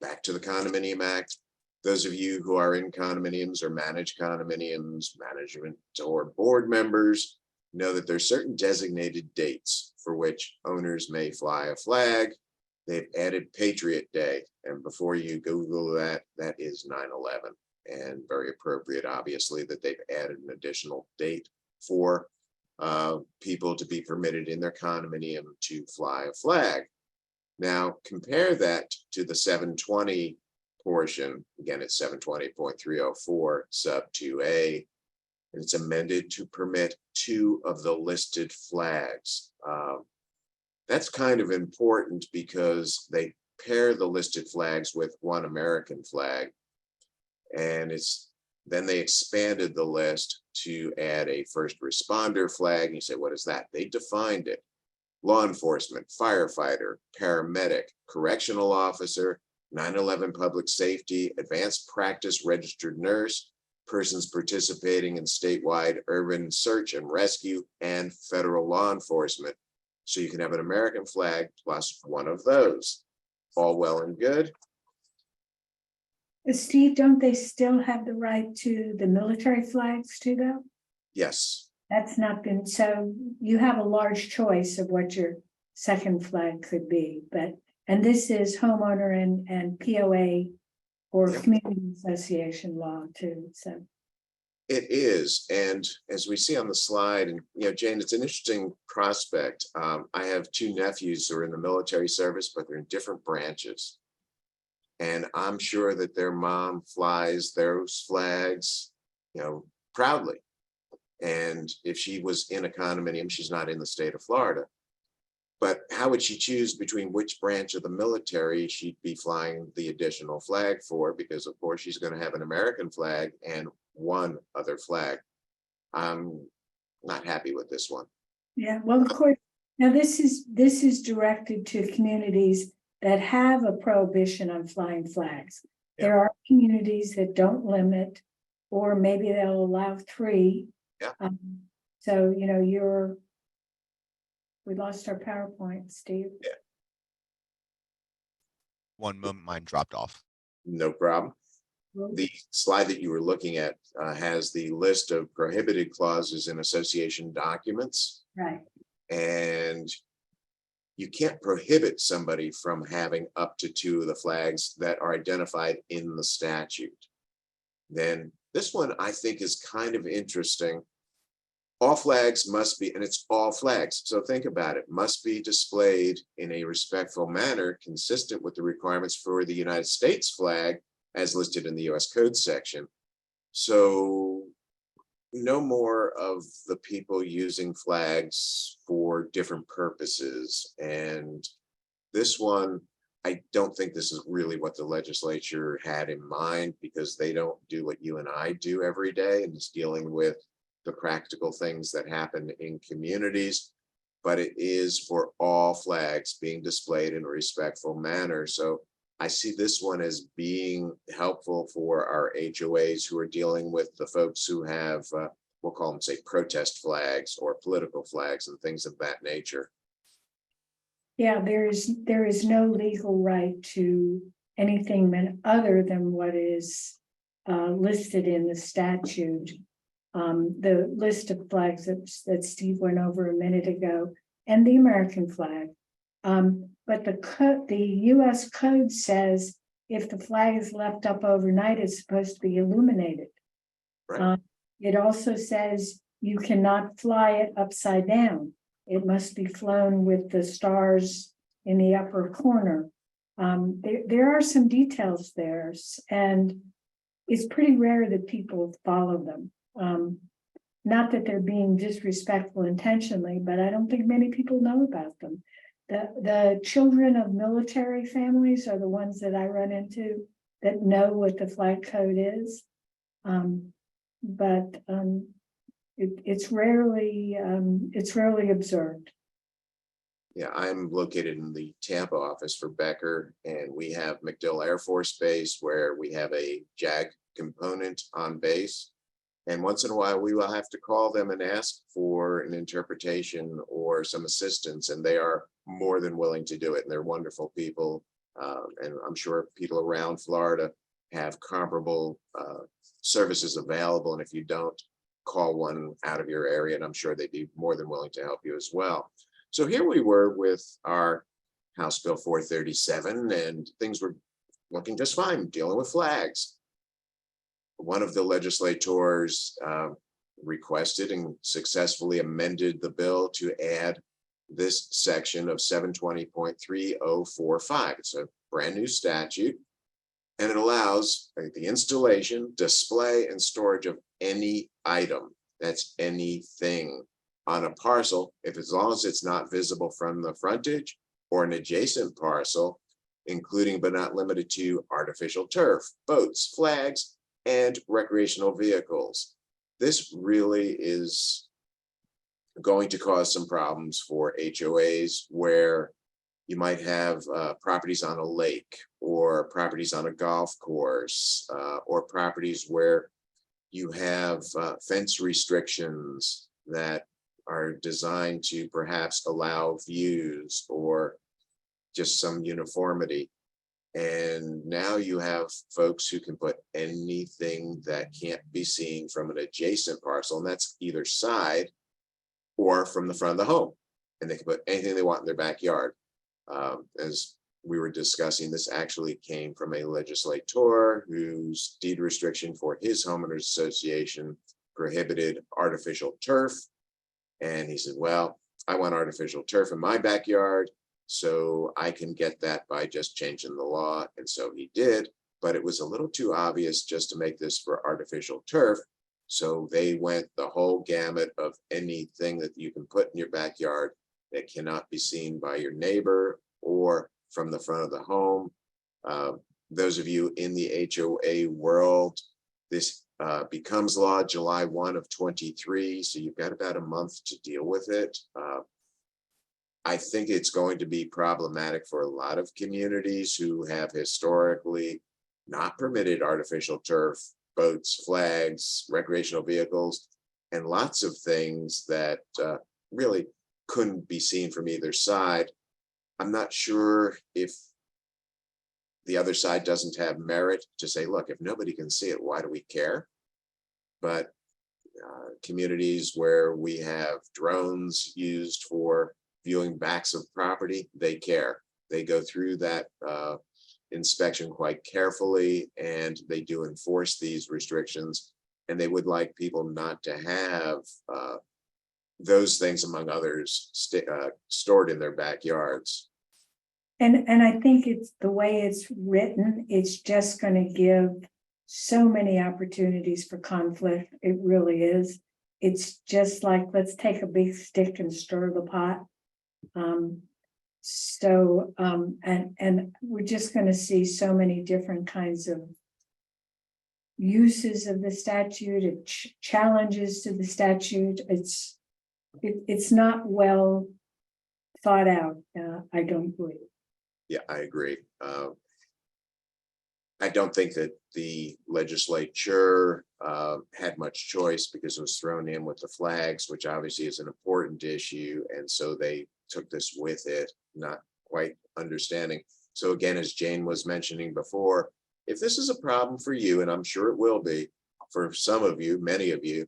[SPEAKER 2] back to the Condominium Act. Those of you who are in condominiums or manage condominiums, management or board members, know that there's certain designated dates for which owners may fly a flag. They've added Patriot Day, and before you Google that, that is 9/11, and very appropriate, obviously, that they've added an additional date for people to be permitted in their condominium to fly a flag. Now, compare that to the 720 portion. Again, it's 720.304 sub 2A, and it's amended to permit 2 of the listed flags. That's kind of important because they pair the listed flags with one American flag, and then they expanded the list to add a first responder flag. And you say, what is that? They defined it: law enforcement, firefighter, paramedic, correctional officer, 9/11 public safety, advanced practice registered nurse, persons participating in statewide urban search and rescue, and federal law enforcement. So you can have an American flag plus one of those. All well and good.
[SPEAKER 1] Steve, don't they still have the right to the military flags too, though?
[SPEAKER 2] Yes.
[SPEAKER 1] That's not been, so you have a large choice of what your second flag could be, and this is homeowner and POA or community association law too, so.
[SPEAKER 2] It is, and as we see on the slide, and Jane, it's an interesting prospect. I have 2 nephews who are in the military service, but they're in different branches. And I'm sure that their mom flies those flags, proudly. And if she was in a condominium, she's not in the state of Florida. But how would she choose between which branch of the military she'd be flying the additional flag for? Because of course she's going to have an American flag and one other flag. I'm not happy with this one.
[SPEAKER 1] Yeah, well, of course, now this is directed to communities that have a prohibition on flying flags. Yeah. There are communities that don't limit, or maybe they'll allow 3.
[SPEAKER 2] Yeah.
[SPEAKER 1] So, we lost our PowerPoint, Steve.
[SPEAKER 2] Yeah.
[SPEAKER 3] One moment, mine dropped off.
[SPEAKER 2] No problem. The slide that you were looking at has the list of prohibited clauses in association documents.
[SPEAKER 1] Right.
[SPEAKER 2] and you can't prohibit somebody from having up to 2 of the flags that are identified in the statute. Then this one I think is kind of interesting. All flags must be, and it's all flags, so think about it, must be displayed in a respectful manner consistent with the requirements for the United States flag as listed in the US Code section. So no more of the people using flags for different purposes. And this one, I don't think this is really what the legislature had in mind, because they don't do what you and I do every day, and it's dealing with the practical things that happen in communities. But it is for all flags being displayed in a respectful manner. So I see this one as being helpful for our HOAs who are dealing with the folks who have, we'll call them, say, protest flags or political flags and things of that nature.
[SPEAKER 1] Yeah, there is no legal right to anything other than what is listed in the statute. The list of flags that Steve went over a minute ago, and the American flag. But the US Code says if the flag is left up overnight, it's supposed to be illuminated.
[SPEAKER 2] Right.
[SPEAKER 1] It also says you cannot fly it upside down. It must be flown with the stars in the upper corner. There are some details there, and it's pretty rare that people follow them. Not that they're being disrespectful intentionally, but I don't think many people know about them. The children of military families are the ones that I run into that know what the flag code is. But it's rarely observed.
[SPEAKER 2] Yeah, I'm located in the Tampa office for Becker, and we have MacDill Air Force Base where we have a JAG component on base. And once in a while, we will have to call them and ask for an interpretation or some assistance, and they are more than willing to do it. And they're wonderful people. And I'm sure people around Florida have comparable services available. And if you don't, call one out of your area, and I'm sure they'd be more than willing to help you as well. So here we were with our House Bill 437, and things were looking just fine, dealing with flags. One of the legislators requested and successfully amended the bill to add this section of 720.3045. It's a brand new statute, and it allows the installation, display, and storage of any item, that's anything, on a parcel, as long as it's not visible from the frontage or an adjacent parcel, including but not limited to artificial turf, boats, flags, and recreational vehicles. This really is going to cause some problems for HOAs where you might have properties on a lake or properties on a golf course or properties where you have fence restrictions that are designed to perhaps allow views or just some uniformity. And now you have folks who can put anything that can't be seen from an adjacent parcel, and that's either side or from the front of the home. And they can put anything they want in their backyard. As we were discussing, this actually came from a legislator whose deed restriction for his homeowners association prohibited artificial turf. And he said, well, I want artificial turf in my backyard, so I can get that by just changing the law. And so he did, but it was a little too obvious just to make this for artificial turf. So they went the whole gamut of anything that you can put in your backyard that cannot be seen by your neighbor or from the front of the home. Those of you in the HOA world, this becomes law July 1 of 23. So you've got about a month to deal with it. I think it's going to be problematic for a lot of communities who have historically not permitted artificial turf, boats, flags, recreational vehicles, and lots of things that really couldn't be seen from either side. I'm not sure if the other side doesn't have merit to say, look, if nobody can see it, why do we care? But communities where we have drones used for viewing backs of property, they care. They go through that inspection quite carefully, and they do enforce these restrictions. And they would like people not to have those things, among others, stored in their backyards.
[SPEAKER 1] And I think it's the way it's written, it's just going to give so many opportunities for conflict. It really is. It's just like, let's take a big stick and stir the pot. And we're just going to see so many different kinds of uses of the statute, challenges to the statute. It's not well thought out. I don't believe.
[SPEAKER 2] Yeah, I agree. I don't think that the legislature had much choice, because it was thrown in with the flags, which obviously is an important issue. And so they took this with it, not quite understanding. So again, as Jane was mentioning before, if this is a problem for you, and I'm sure it will be for some of you, many of you,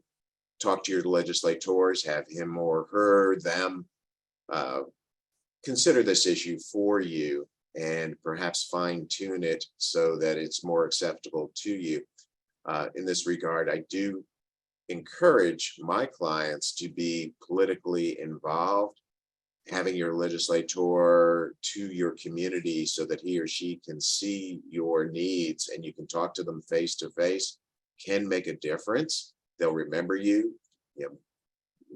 [SPEAKER 2] talk to your legislators, have him or her, them, consider this issue for you, and perhaps fine tune it so that it's more acceptable to you. In this regard, I do encourage my clients to be politically involved, having your legislator to your community so that he or she can see your needs and you can talk to them face to face, can make a difference. They'll remember you.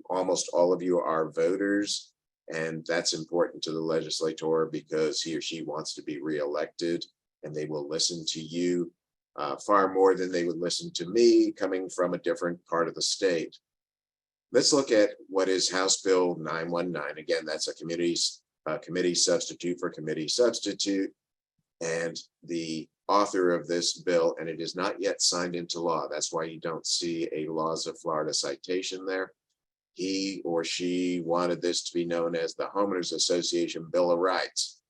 [SPEAKER 2] Almost all of you are voters, and that's important to the legislator because he or she wants to be reelected, and they will listen to you far more than they would listen to me coming from a different part of the state. Let's look at what is House Bill 919. Again, that's a committee substitute for committee substitute, and the author of this bill, and it is not yet signed into law. That's why you don't see a Laws of Florida citation there. He or she wanted this to be known as the Homeowners Association Bill of Rights.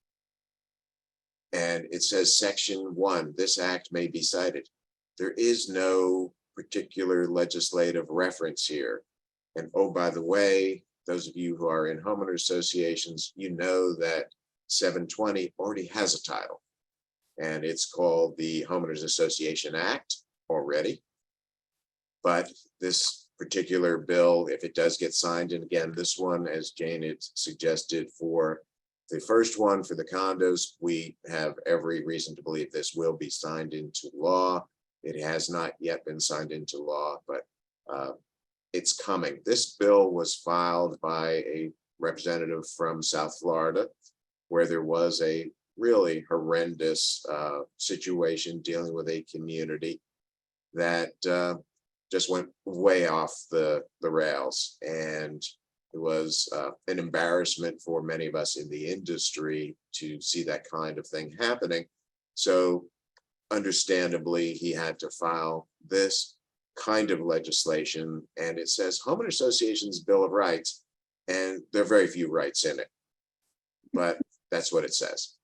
[SPEAKER 2] And it says Section 1, this act may be cited. There is no particular legislative reference here. And oh, by the way, those of you who are in homeowner associations, you know that 720 already has a title, and it's called the Homeowners Association Act already. But this particular bill, if it does get signed, and again, this one, as Jane had suggested for the first one for the condos, we have every reason to believe this will be signed into law. It has not yet been signed into law, but it's coming. This bill was filed by a representative from South Florida, where there was a really horrendous situation dealing with a community that just went way off the rails. And it was an embarrassment for many of us in the industry to see that kind of thing happening. So understandably, he had to file this kind of legislation, and it says Homeowner Association's Bill of Rights, and there are very few rights in it, but that's what it says.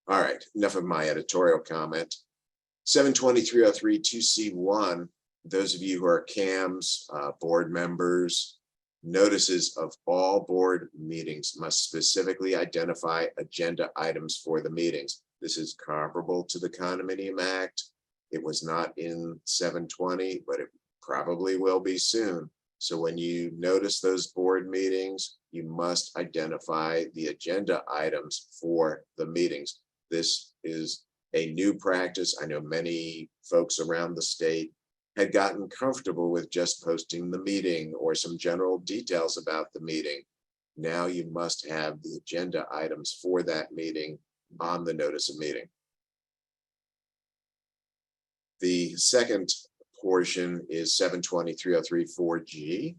[SPEAKER 2] All right, enough of my editorial comment. 72303 2C1, those of you who are CAMs, board members, notices of all board meetings must specifically identify agenda items for the meetings. This is comparable to the Condominium Act. It was not in 720, but it probably will be soon. So when you notice those board meetings, you must identify the agenda items for the meetings. This is a new practice. I know many folks around the state had gotten comfortable with just posting the meeting or some general details about the meeting. Now you must have the agenda items for that meeting on the notice of meeting. The second portion is 72303-4G.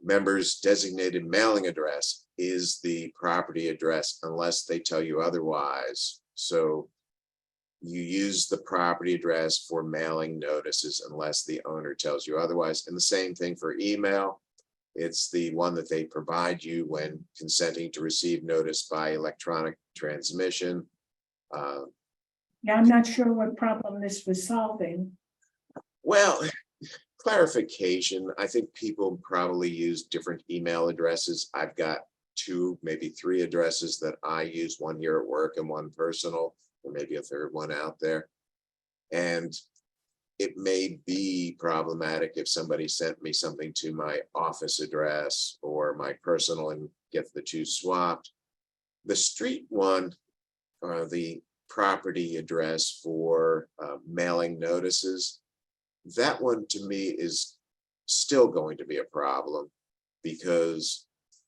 [SPEAKER 2] Members' designated mailing address is the property address unless they tell you otherwise. So you use the property address for mailing notices unless the owner tells you otherwise. And the same thing for email. It's the one that they provide you when consenting to receive notice by electronic transmission.
[SPEAKER 1] Yeah, I'm not sure what problem this was solving.
[SPEAKER 2] Well, clarification, I think people probably use different email addresses. I've got 2, maybe 3 addresses that I use, one here at work and one personal, or maybe a third one out there. And it may be problematic if somebody sent me something to my office address or my personal and get the 2 swapped. The street one, the property address for mailing notices, that one to me is still going to be a problem, because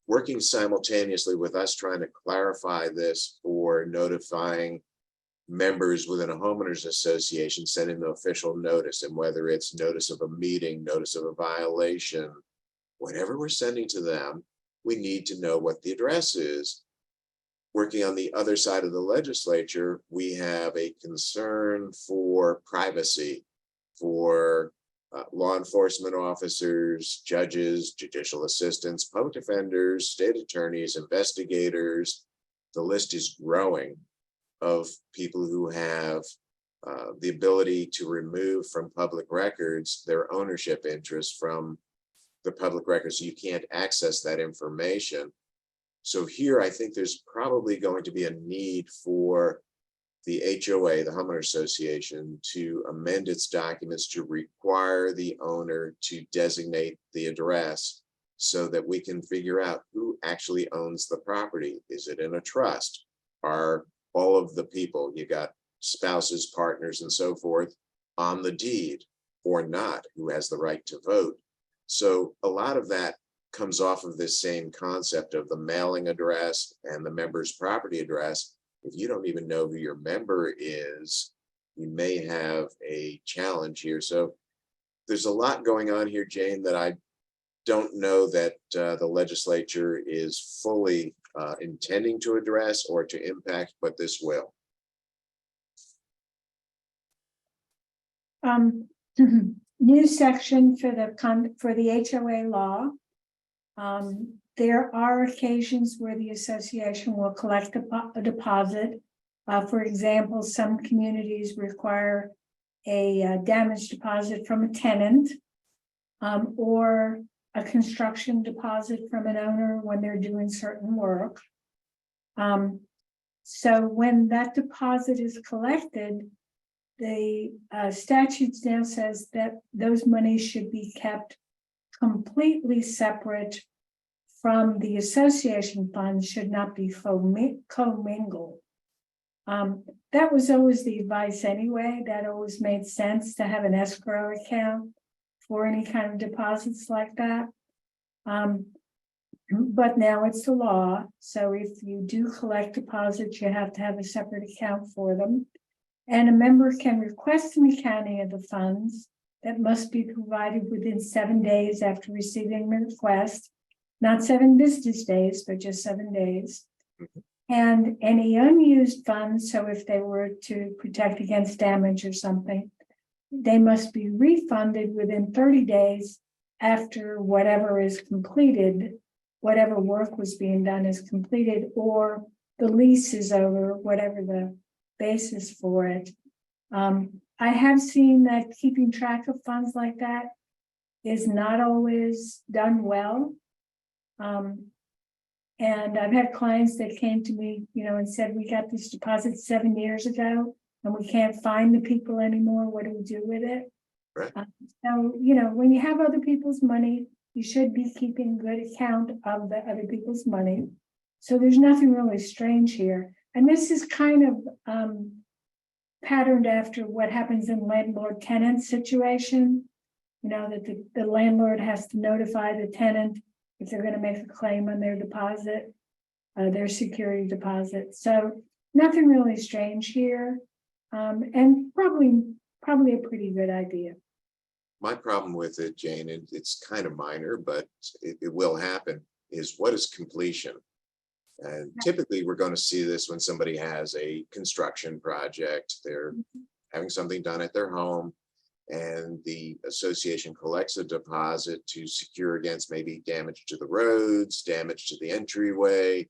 [SPEAKER 2] working simultaneously with us trying to clarify this for notifying members within a homeowners association, sending the official notice, and whether it's notice of a meeting, notice of a violation, whatever we're sending to them, we need to know what the address is. Working on the other side of the legislature, we have a concern for privacy for law enforcement officers, judges, judicial assistants, public defenders, state attorneys, investigators. The list is growing of people who have the ability to remove from public records their ownership interests from the public records. So you can't access that information. So here, I think there's probably going to be a need for the HOA, the Homeowner Association, to amend its documents to require the owner to designate the address so that we can figure out who actually owns the property. Is it in a trust? Are all of the people, you got spouses, partners, and so forth, on the deed or not? Who has the right to vote? So a lot of that comes off of this same concept of the mailing address and the member's property address. If you don't even know who your member is, you may have a challenge here. So there's a lot going on here, Jane, that I don't know that the legislature is fully intending to address or to impact, but this will.
[SPEAKER 1] New section for the HOA law. There are occasions where the association will collect a deposit. For example, some communities require a damage deposit from a tenant, or a construction deposit from an owner when they're doing certain work. So when that deposit is collected, the statutes now says that those monies should be kept completely separate from the association funds, should not be commingled. That was always the advice anyway. That always made sense to have an escrow account for any kind of deposits like that. But now it's the law. So if you do collect deposits, you have to have a separate account for them. And a member can request an accounting of the funds that must be provided within 7 days after receiving the request. Not 7 business days, but just 7 days. And any unused funds, so if they were to protect against damage or something, they must be refunded within 30 days after whatever is completed, whatever work was being done is completed, or the lease is over, whatever the basis for it. I have seen that keeping track of funds like that is not always done well. And I've had clients that came to me, and said, we got this deposit 7 years ago and we can't find the people anymore. What do we do with it?
[SPEAKER 2] Right.
[SPEAKER 1] So, when you have other people's money, you should be keeping good account of the other people's money. So there's nothing really strange here. And this is kind of patterned after what happens in landlord-tenant situation. That the landlord has to notify the tenant if they're going to make a claim on their deposit, their security deposit. So nothing really strange here, and probably a pretty good idea.
[SPEAKER 2] My problem with it, Jane, and it's kind of minor, but it will happen, is what is completion? And typically we're going to see this when somebody has a construction project, they're having something done at their home, and the association collects a deposit to secure against maybe damage to the roads, damage to the entryway,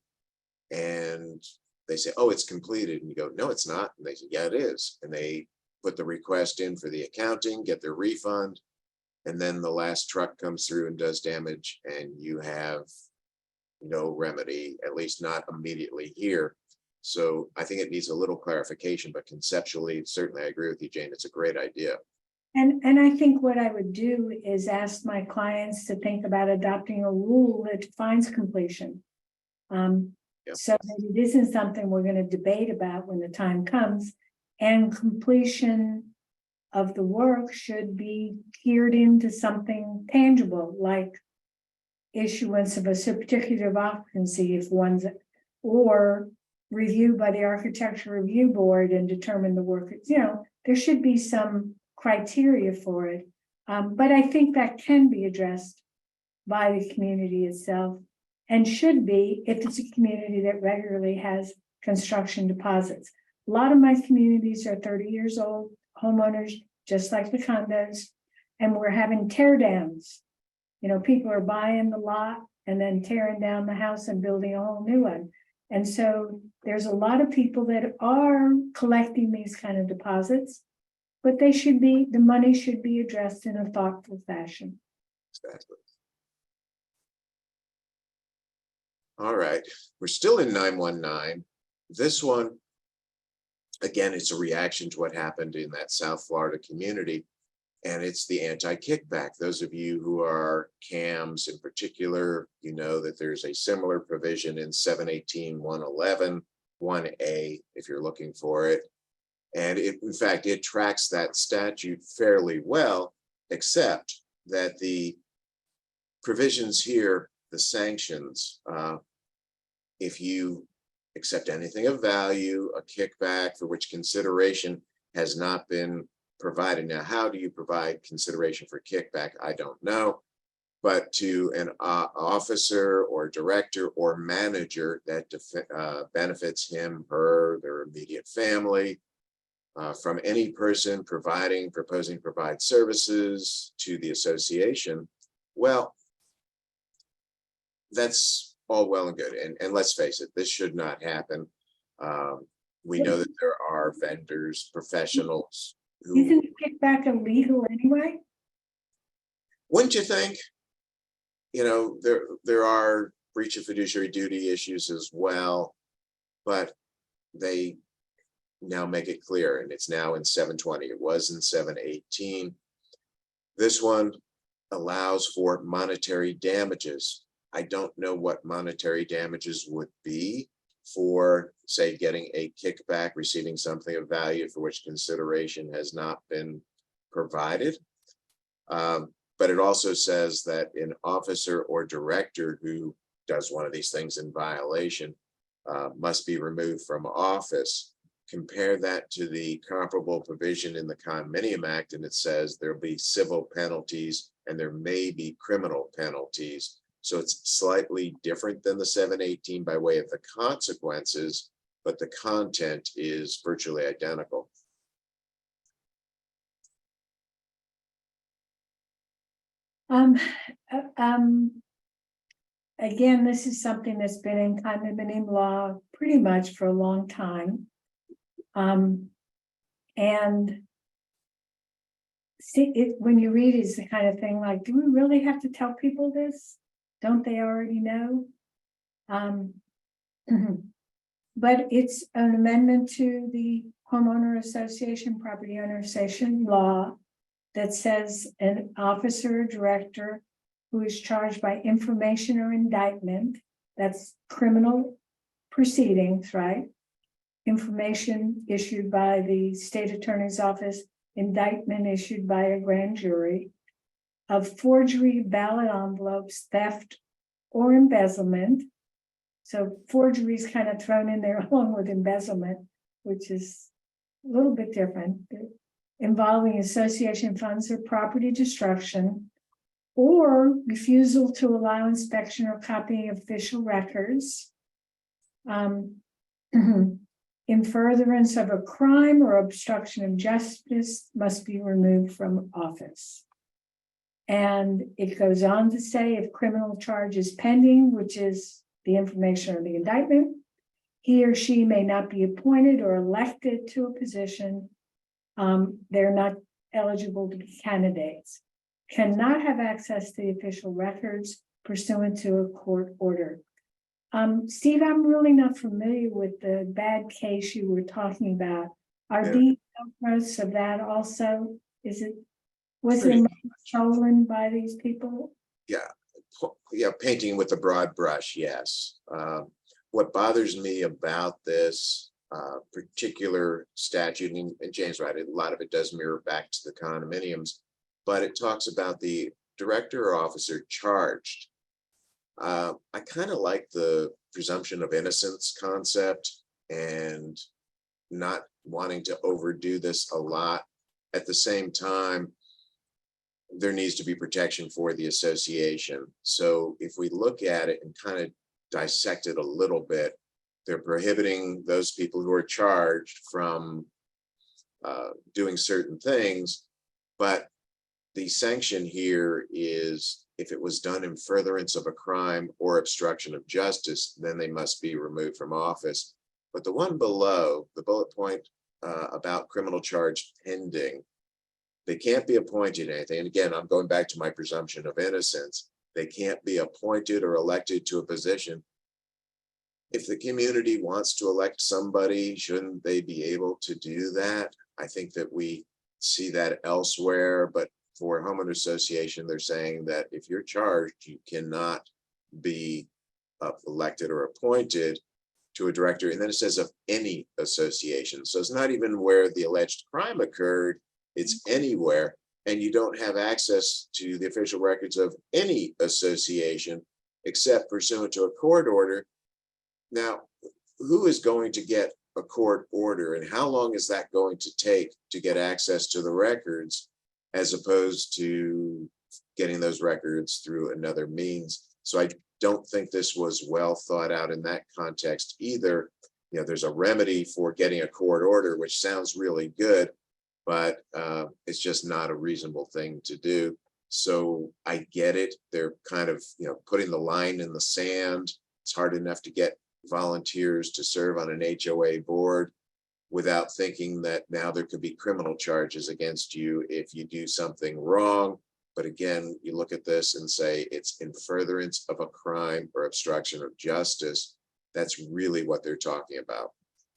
[SPEAKER 2] and they say, oh, it's completed. And you go, no, it's not. And they say, yeah, it is. And they put the request in for the accounting, get their refund. and then the last truck comes through and does damage, and you have no remedy, at least not immediately here. So I think it needs a little clarification, but conceptually, certainly I agree with you, Jane. It's a great idea.
[SPEAKER 1] And I think what I would do is ask my clients to think about adopting a rule that defines completion.
[SPEAKER 2] Yep.
[SPEAKER 1] So that it isn't something we're going to debate about when the time comes, and completion of the work should be geared into something tangible, like issuance of a certificate of occupancy if one's, or review by the architecture review board and determine the work. You know, there should be some criteria for it. But I think that can be addressed by the community itself, and should be if it's a community that regularly has construction deposits. A lot of my communities are 30 years old, homeowners, just like the condos, and we're having tear downs. You know, people are buying the lot and then tearing down the house and building a whole new one. And so there's a lot of people that are collecting these kind of deposits, but they should be, the money should be addressed in a thoughtful fashion.
[SPEAKER 2] Exactly. All right, we're still in 919. This one, again, it's a reaction to what happened in that South Florida community, and it's the anti-kickback. Those of you who are CAMs in particular, you know that there's a similar provision in 718.111, 1A, if you're looking for it. And it, in fact, it tracks that statute fairly well, except that the provisions here, the sanctions, if you accept anything of value, a kickback for which consideration has not been provided. Now, how do you provide consideration for kickback? I don't know. But to an officer or director or manager that benefits him, her, their immediate family, from any person proposing to provide services to the association, well, that's all well and good. And let's face it, this should not happen. We know that there are vendors, professionals who—
[SPEAKER 1] Isn't kickback illegal anyway?
[SPEAKER 2] Wouldn't you think? You know, there are breach of fiduciary duty issues as well, but they now make it clear, and it's now in 720. It was in 718. This one allows for monetary damages. I don't know what monetary damages would be for, say, getting a kickback, receiving something of value for which consideration has not been provided. But it also says that an officer or director who does one of these things in violation must be removed from office. Compare that to the comparable provision in the Condominium Act, and it says there'll be civil penalties and there may be criminal penalties. So it's slightly different than the 718 by way of the consequences, but the content is virtually identical.
[SPEAKER 1] Again, this is something that's been in condominium law pretty much for a long time. And see, when you read it's the kind of thing like, do we really have to tell people this? Don't they already know? But it's an amendment to the homeowner association, property owner association law that says an officer or director who is charged by information or indictment, that's criminal proceedings, right? Information issued by the state attorney's office, indictment issued by a grand jury, of forgery, ballot envelopes, theft, or embezzlement. So forgery is kind of thrown in there along with embezzlement, which is a little bit different, involving association funds or property destruction, or refusal to allow inspection or copying of official records, in furtherance of a crime or obstruction of justice, must be removed from office. And it goes on to say if criminal charge is pending, which is the information or the indictment, he or she may not be appointed or elected to a position. They're not eligible to be candidates. cannot have access to the official records pursuant to a court order. Steve, I'm really not familiar with the bad case you were talking about. Are
[SPEAKER 2] Yeah.
[SPEAKER 1] these outgrowths of that also? Was
[SPEAKER 2] Pretty
[SPEAKER 1] it stolen by these people?
[SPEAKER 2] Yeah, painting with a broad brush, yes. What bothers me about this particular statute, and James right, a lot of it does mirror back to the condominiums, but it talks about the director or officer charged. I kind of like the presumption of innocence concept and not wanting to overdo this a lot. At the same time, there needs to be protection for the association. So if we look at it and kind of dissect it a little bit, they're prohibiting those people who are charged from doing certain things, but the sanction here is if it was done in furtherance of a crime or obstruction of justice, then they must be removed from office. But the one below, the bullet point about criminal charge pending, they can't be appointed anything. And again, I'm going back to my presumption of innocence. They can't be appointed or elected to a position. If the community wants to elect somebody, shouldn't they be able to do that? I think that we see that elsewhere, but for a homeowner association, they're saying that if you're charged, you cannot be elected or appointed to a director. And then it says of any association. So it's not even where the alleged crime occurred, it's anywhere. And you don't have access to the official records of any association except pursuant to a court order. Now, who is going to get a court order and how long is that going to take to get access to the records as opposed to getting those records through another means? So I don't think this was well thought out in that context either. You know, there's a remedy for getting a court order, which sounds really good, but it's just not a reasonable thing to do. So I get it. They're kind of, putting the line in the sand. It's hard enough to get volunteers to serve on an HOA board without thinking that now there could be criminal charges against you if you do something wrong. But again, you look at this and say it's in furtherance of a crime or obstruction of justice. That's really what they're talking about.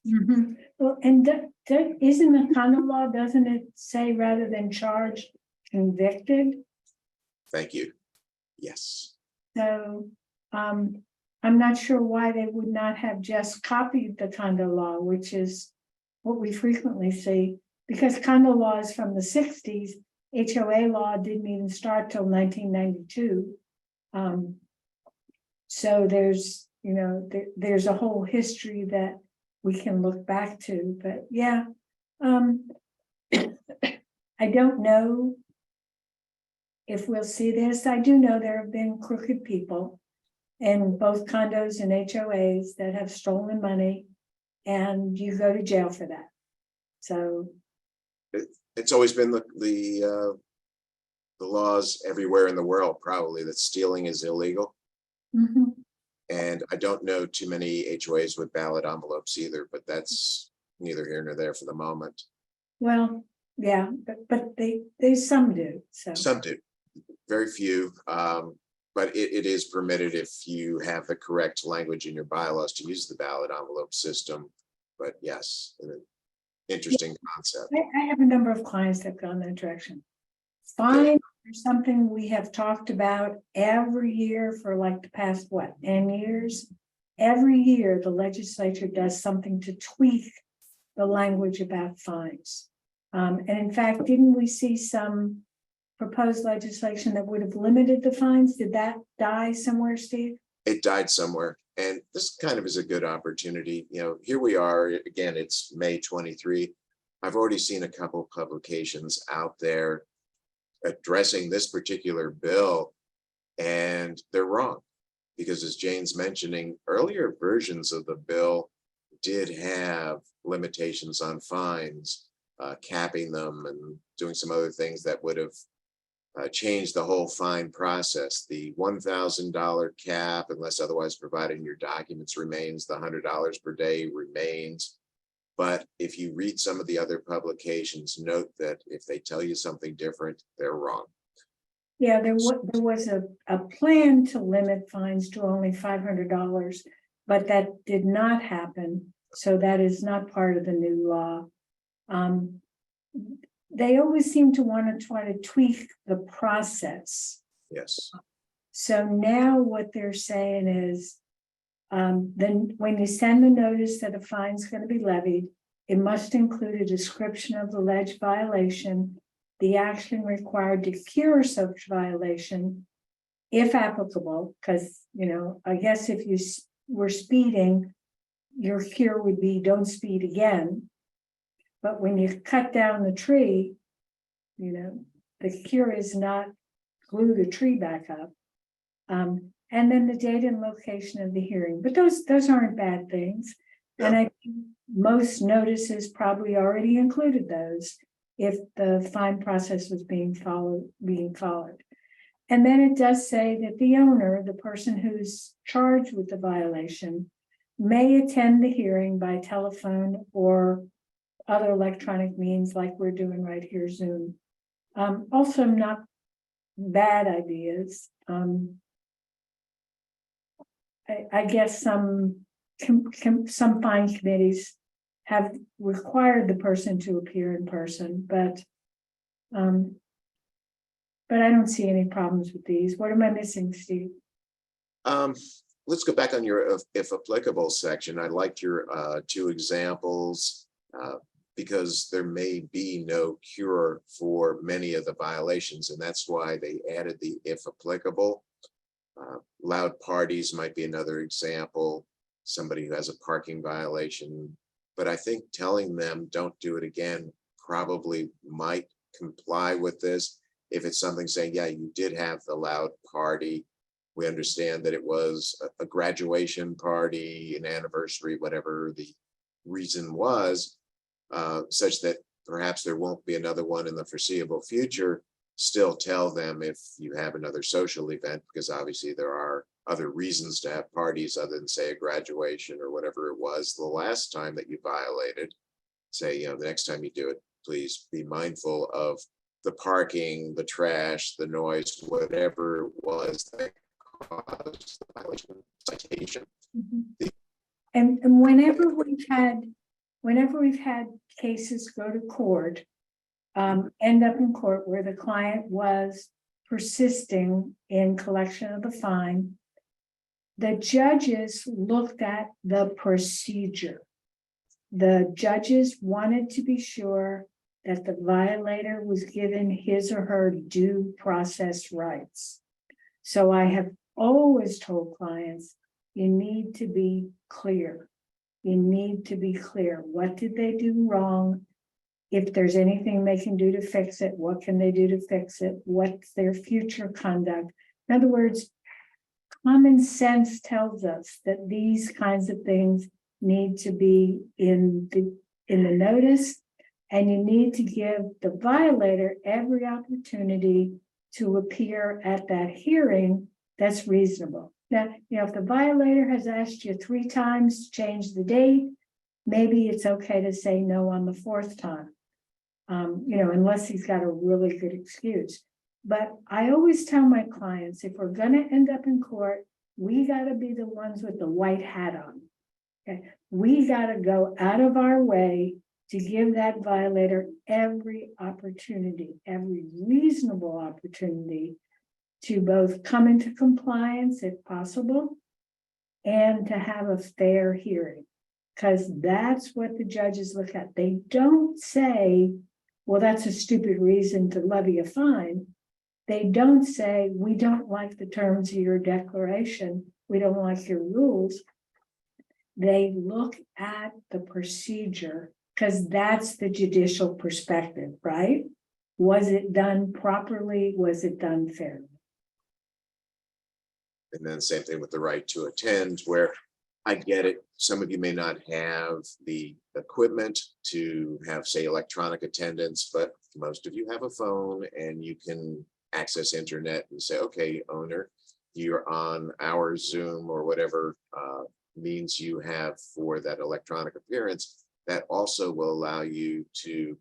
[SPEAKER 1] Mm-hmm. Well, and isn't the condo law, doesn't it say rather than charged, convicted?
[SPEAKER 2] Thank you. Yes.
[SPEAKER 1] So I'm not sure why they would not have just copied the condo law, which is what we frequently see, because condo law is from the 60s. HOA law didn't even start till 1992. So there's, there's a whole history that we can look back to, but yeah, I don't know if we'll see this. I do know there have been crooked people in both condos and HOAs that have stolen money, and you go to jail for that. So
[SPEAKER 2] it's always been the laws everywhere in the world, probably, that stealing is illegal.
[SPEAKER 1] mm-hmm.
[SPEAKER 2] And I don't know too many HOAs with ballot envelopes either, but that's neither here nor there for the moment.
[SPEAKER 1] Well, yeah, but they some do. So
[SPEAKER 2] some do, very few. But it is permitted if you have the correct language in your bylaws to use the ballot envelope system. But yes, an interesting concept.
[SPEAKER 1] I have a number of clients that go in that direction. Fine, there's something we have talked about every year for like the past, 10 years? Every year, the legislature does something to tweak the language about fines. And in fact, didn't we see some proposed legislation that would have limited the fines? Did that die somewhere, Steve?
[SPEAKER 2] It died somewhere. And this kind of is a good opportunity. Here we are again, it's May 23. I've already seen a couple of publications out there addressing this particular bill, and they're wrong. Because as Jane's mentioning, earlier versions of the bill did have limitations on fines, capping them and doing some other things that would have changed the whole fine process. The $1,000 cap, unless otherwise provided in your documents, remains. The $100 per day remains. But if you read some of the other publications, note that if they tell you something different, they're wrong.
[SPEAKER 1] Yeah, there was a plan to limit fines to only $500, but that did not happen. So that is not part of the new law. They always seem to want to try to tweak the process.
[SPEAKER 2] Yes.
[SPEAKER 1] So now what they're saying is, then when you send the notice that a fine is going to be levied, it must include a description of the alleged violation, the action required to cure such violation, if applicable, because, you know, I guess if you were speeding, your cure would be don't speed again. But when you cut down the tree, you know, the cure is not glue the tree back up. And then the date and location of the hearing, but those aren't bad things.
[SPEAKER 2] Yeah.
[SPEAKER 1] And I think most notices probably already included those if the fine process was being followed. And then it does say that the owner, the person who's charged with the violation, may attend the hearing by telephone or other electronic means like we're doing right here, Zoom. Also not bad ideas. I guess some fine committees have required the person to appear in person, but I don't see any problems with these. What am I missing, Steve?
[SPEAKER 2] Let's go back on your if applicable section. I liked your two examples because there may be no cure for many of the violations, and that's why they added the if applicable. Loud parties might be another example, somebody who has a parking violation, but I think telling them don't do it again probably might comply with this. If it's something saying, yeah, you did have the loud party, we understand that it was a graduation party, an anniversary, whatever the reason was, such that perhaps there won't be another one in the foreseeable future. Still tell them if you have another social event, because obviously there are other reasons to have parties other than, say, a graduation or whatever it was the last time that you violated. Say, you know, the next time you do it, please be mindful of the parking, the trash, the noise, whatever it was that caused the violation citation.
[SPEAKER 1] Mm-hmm. And whenever we've had cases go to court, end up in court where the client was persisting in collection of the fine, the judges looked at the procedure. The judges wanted to be sure that the violator was given his or her due process rights. So I have always told clients, you need to be clear. You need to be clear. What did they do wrong? If there's anything they can do to fix it, what can they do to fix it? What's their future conduct? In other words, common sense tells us that these kinds of things need to be in the notice, and you need to give the violator every opportunity to appear at that hearing that's reasonable. Now, you know, if the violator has asked you 3 times to change the date, maybe it's okay to say no on the 4th time. You know, unless he's got a really good excuse. But I always tell my clients, if we're going to end up in court, we got to be the ones with the white hat on. Okay? We got to go out of our way to give that violator every opportunity, every reasonable opportunity to both come into compliance if possible and to have a fair hearing. Because that's what the judges look at. They don't say, well, that's a stupid reason to levy a fine. They don't say, we don't like the terms of your declaration. We don't like your rules. They look at the procedure because that's the judicial perspective, right? Was it done properly? Was it done fairly?
[SPEAKER 2] And then same thing with the right to attend, where I get it. Some of you may not have the equipment to have, say, electronic attendance, but most of you have a phone and you can access internet and say, okay, owner, you're on our Zoom or whatever means you have for that electronic appearance. That also will allow you to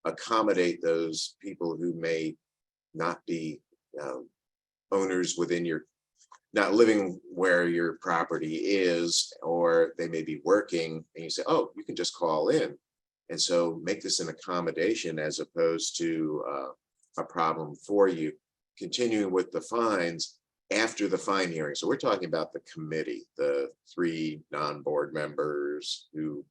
[SPEAKER 2] accommodate those people who may not be owners within your, not living where your property is, or they may be working, and you say, oh, you can just call in. And so make this an accommodation as opposed to a problem for you. Continuing with the fines after the fine hearing. So we're talking about the committee, the 3 non-board members who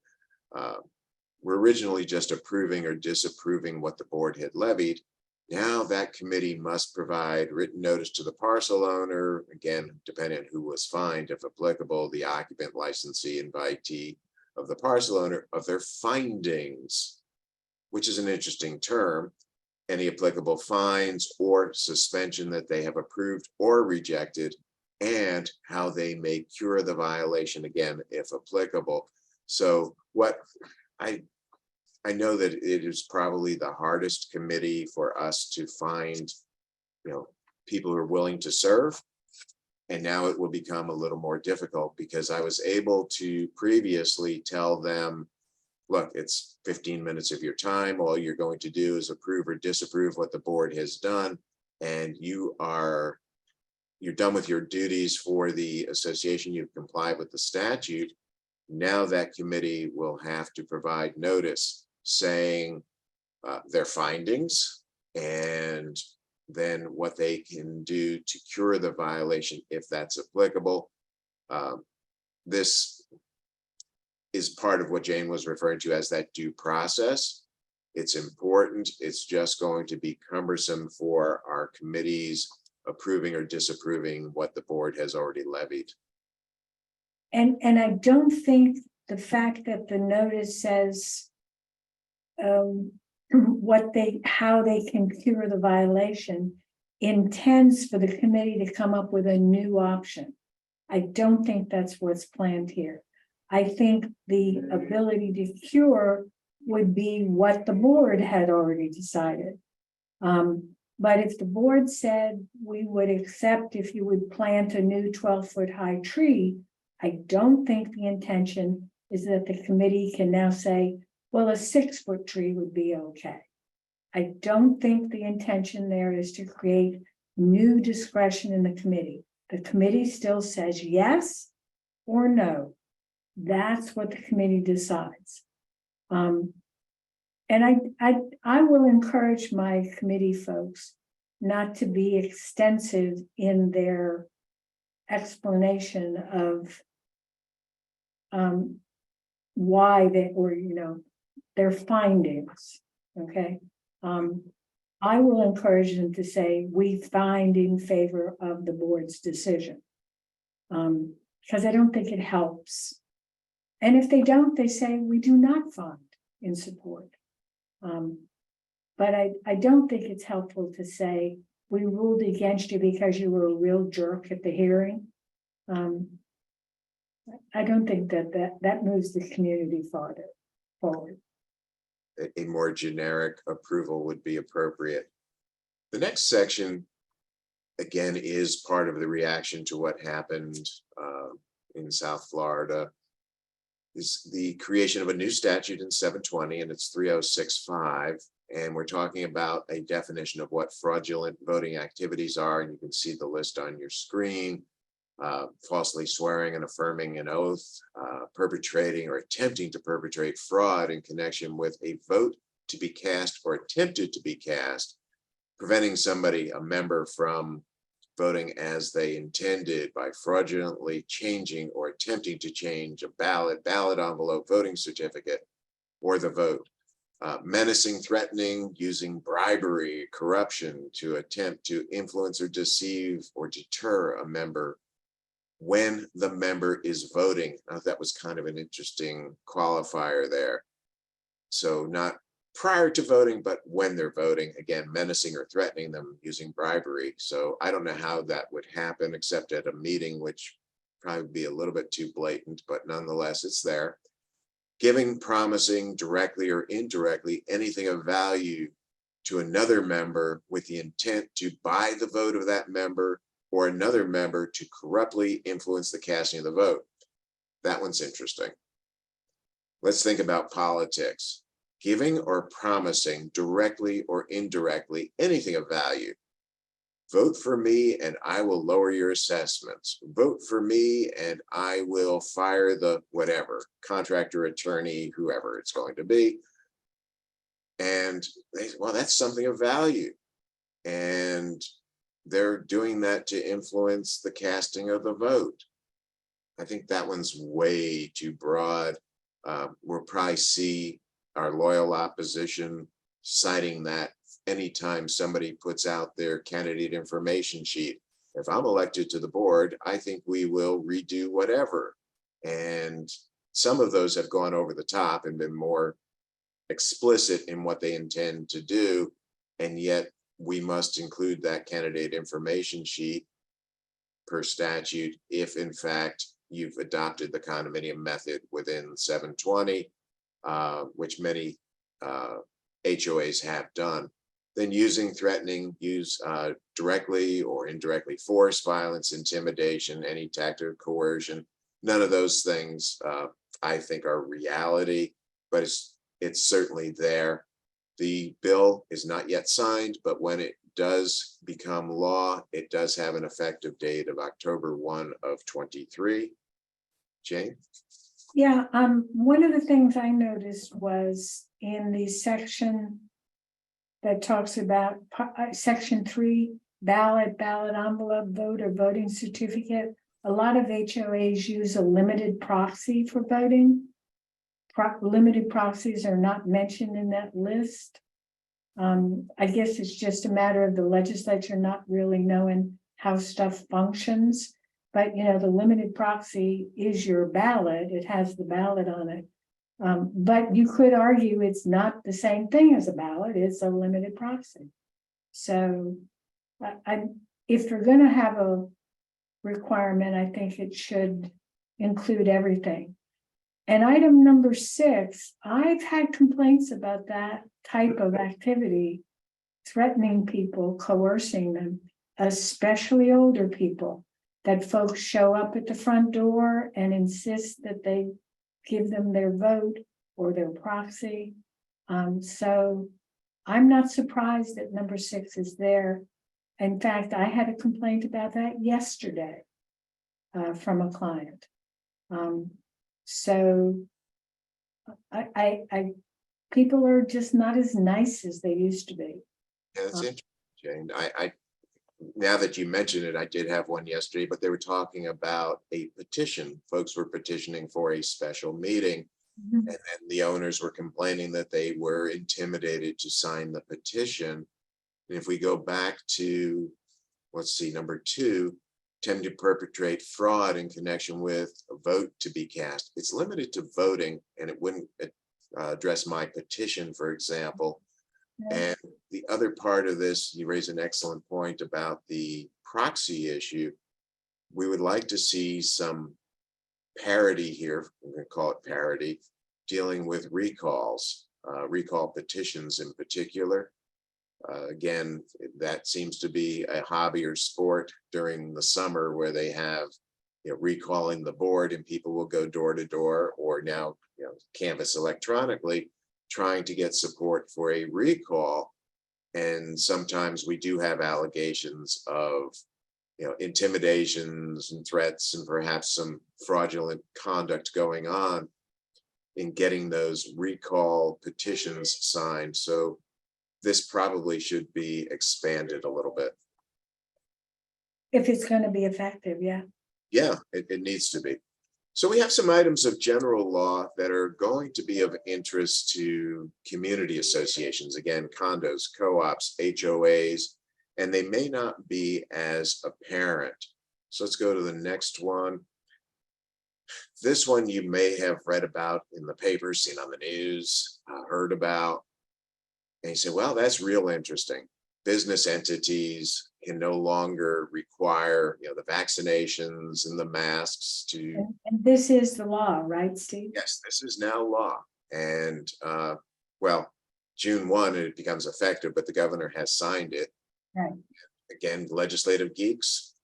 [SPEAKER 2] were originally just approving or disapproving what the board had levied. Now that committee must provide written notice to the parcel owner, again, depending on who was fined, if applicable, the occupant, licensee, invitee of the parcel owner, of their findings, which is an interesting term, any applicable fines or suspension that they have approved or rejected, and how they may cure the violation, again, if applicable. So what I know that it is probably the hardest committee for us to find, people who are willing to serve. And now it will become a little more difficult because I was able to previously tell them, look, it's 15 minutes of your time. All you're going to do is approve or disapprove what the board has done. And you're done with your duties for the association. You've complied with the statute. Now that committee will have to provide notice saying their findings and then what they can do to cure the violation if that's applicable. This is part of what Jane was referring to as that due process. It's important. It's just going to be cumbersome for our committees approving or disapproving what the board has already levied.
[SPEAKER 1] And I don't think the fact that the notice says how they can cure the violation intends for the committee to come up with a new option. I don't think that's what's planned here. I think the ability to cure would be what the board had already decided. But if the board said we would accept if you would plant a new 12-foot high tree, I don't think the intention is that the committee can now say, well, a 6-foot tree would be okay. I don't think the intention there is to create new discretion in the committee. The committee still says yes or no. That's what the committee decides. And I will encourage my committee folks not to be extensive in their explanation of why they, or their findings. Okay. I will encourage them to say we find in favor of the board's decision, because I don't think it helps. And if they don't, they say we do not find in support. But I don't think it's helpful to say we ruled against you because you were a real jerk at the hearing. I don't think that moves the community farther forward.
[SPEAKER 2] A more generic approval would be appropriate. The next section, again, is part of the reaction to what happened in South Florida, is the creation of a new statute in 720, and it's 3065. And we're talking about a definition of what fraudulent voting activities are. And you can see the list on your screen. Falsely swearing and affirming an oath, perpetrating or attempting to perpetrate fraud in connection with a vote to be cast or attempted to be cast, preventing somebody, a member, from voting as they intended by fraudulently changing or attempting to change a ballot envelope, voting certificate, or the vote. Menacing, threatening, using bribery, corruption to attempt to influence or deceive or deter a member when the member is voting. That was kind of an interesting qualifier there. So not prior to voting, but when they're voting, again, menacing or threatening them using bribery. So I don't know how that would happen except at a meeting, which probably be a little bit too blatant, but nonetheless, it's there. Giving, promising directly or indirectly anything of value to another member with the intent to buy the vote of that member or another member to corruptly influence the casting of the vote. That one's interesting. Let's think about politics. Giving or promising directly or indirectly anything of value Vote for me and I will lower your assessments. Vote for me and I will fire the whatever, contractor, attorney, whoever it's going to be. And well, that's something of value. And they're doing that to influence the casting of the vote. I think that one's way too broad. We'll probably see our loyal opposition citing that anytime somebody puts out their candidate information sheet. If I'm elected to the board, I think we will redo whatever. And some of those have gone over the top and been more explicit in what they intend to do. And yet we must include that candidate information sheet per statute if in fact you've adopted the condominium method within 720, which many HOAs have done. Then using threatening, use directly or indirectly force, violence, intimidation, any tactic of coercion. None of those things I think are reality, but it's certainly there. The bill is not yet signed, but when it does become law, it does have an effective date of October 1 of 23. Jane?
[SPEAKER 1] Yeah, one of the things I noticed was in the section that talks about section 3, ballot envelope, vote or voting certificate. A lot of HOAs use a limited proxy for voting. Limited proxies are not mentioned in that list. I guess it's just a matter of the legislature not really knowing how stuff functions. But, you know, the limited proxy is your ballot. It has the ballot on it. But you could argue it's not the same thing as a ballot. It's a limited proxy. So if they're going to have a requirement, I think it should include everything. And item number 6, I've had complaints about that type of activity, threatening people, coercing them, especially older people, that folks show up at the front door and insist that they give them their vote or their proxy. So I'm not surprised that number 6 is there. In fact, I had a complaint about that yesterday from a client. So people are just not as nice as they used to be.
[SPEAKER 2] Yeah, that's interesting, Jane. I now that you mention it, I did have one yesterday, but they were talking about a petition. Folks were petitioning for a special meeting, and then the owners were complaining that they were intimidated to sign the petition. And if we go back to, let's see, number 2, attempt to perpetrate fraud in connection with a vote to be cast. It's limited to voting, and it wouldn't address my petition, for example. And the other part of this, you raise an excellent point about the proxy issue. We would like to see some parity here, we're going to call it parity, dealing with recalls, recall petitions in particular. Again, that seems to be a hobby or sport during the summer where they have, you know, recalling the board, and people will go door to door, or now, you know, canvass electronically, trying to get support for a recall. And sometimes we do have allegations of, you know, intimidations and threats and perhaps some fraudulent conduct going on in getting those recall petitions signed. So this probably should be expanded a little bit.
[SPEAKER 1] If it's going to be effective, yeah.
[SPEAKER 2] Yeah, it needs to be. So we have some items of general law that are going to be of interest to community associations, again, condos, co-ops, HOAs, and they may not be as apparent. So let's go to the next one. This one you may have read about in the paper, seen on the news, heard about. And you say, well, that's real interesting. Business entities can no longer require, you know, the vaccinations and the masks to.
[SPEAKER 1] And this is the law, right, Steve?
[SPEAKER 2] Yes, this is now law. And well, June 1, it becomes effective, but the governor has signed it.
[SPEAKER 1] Right.
[SPEAKER 2] Again, legislative geeks,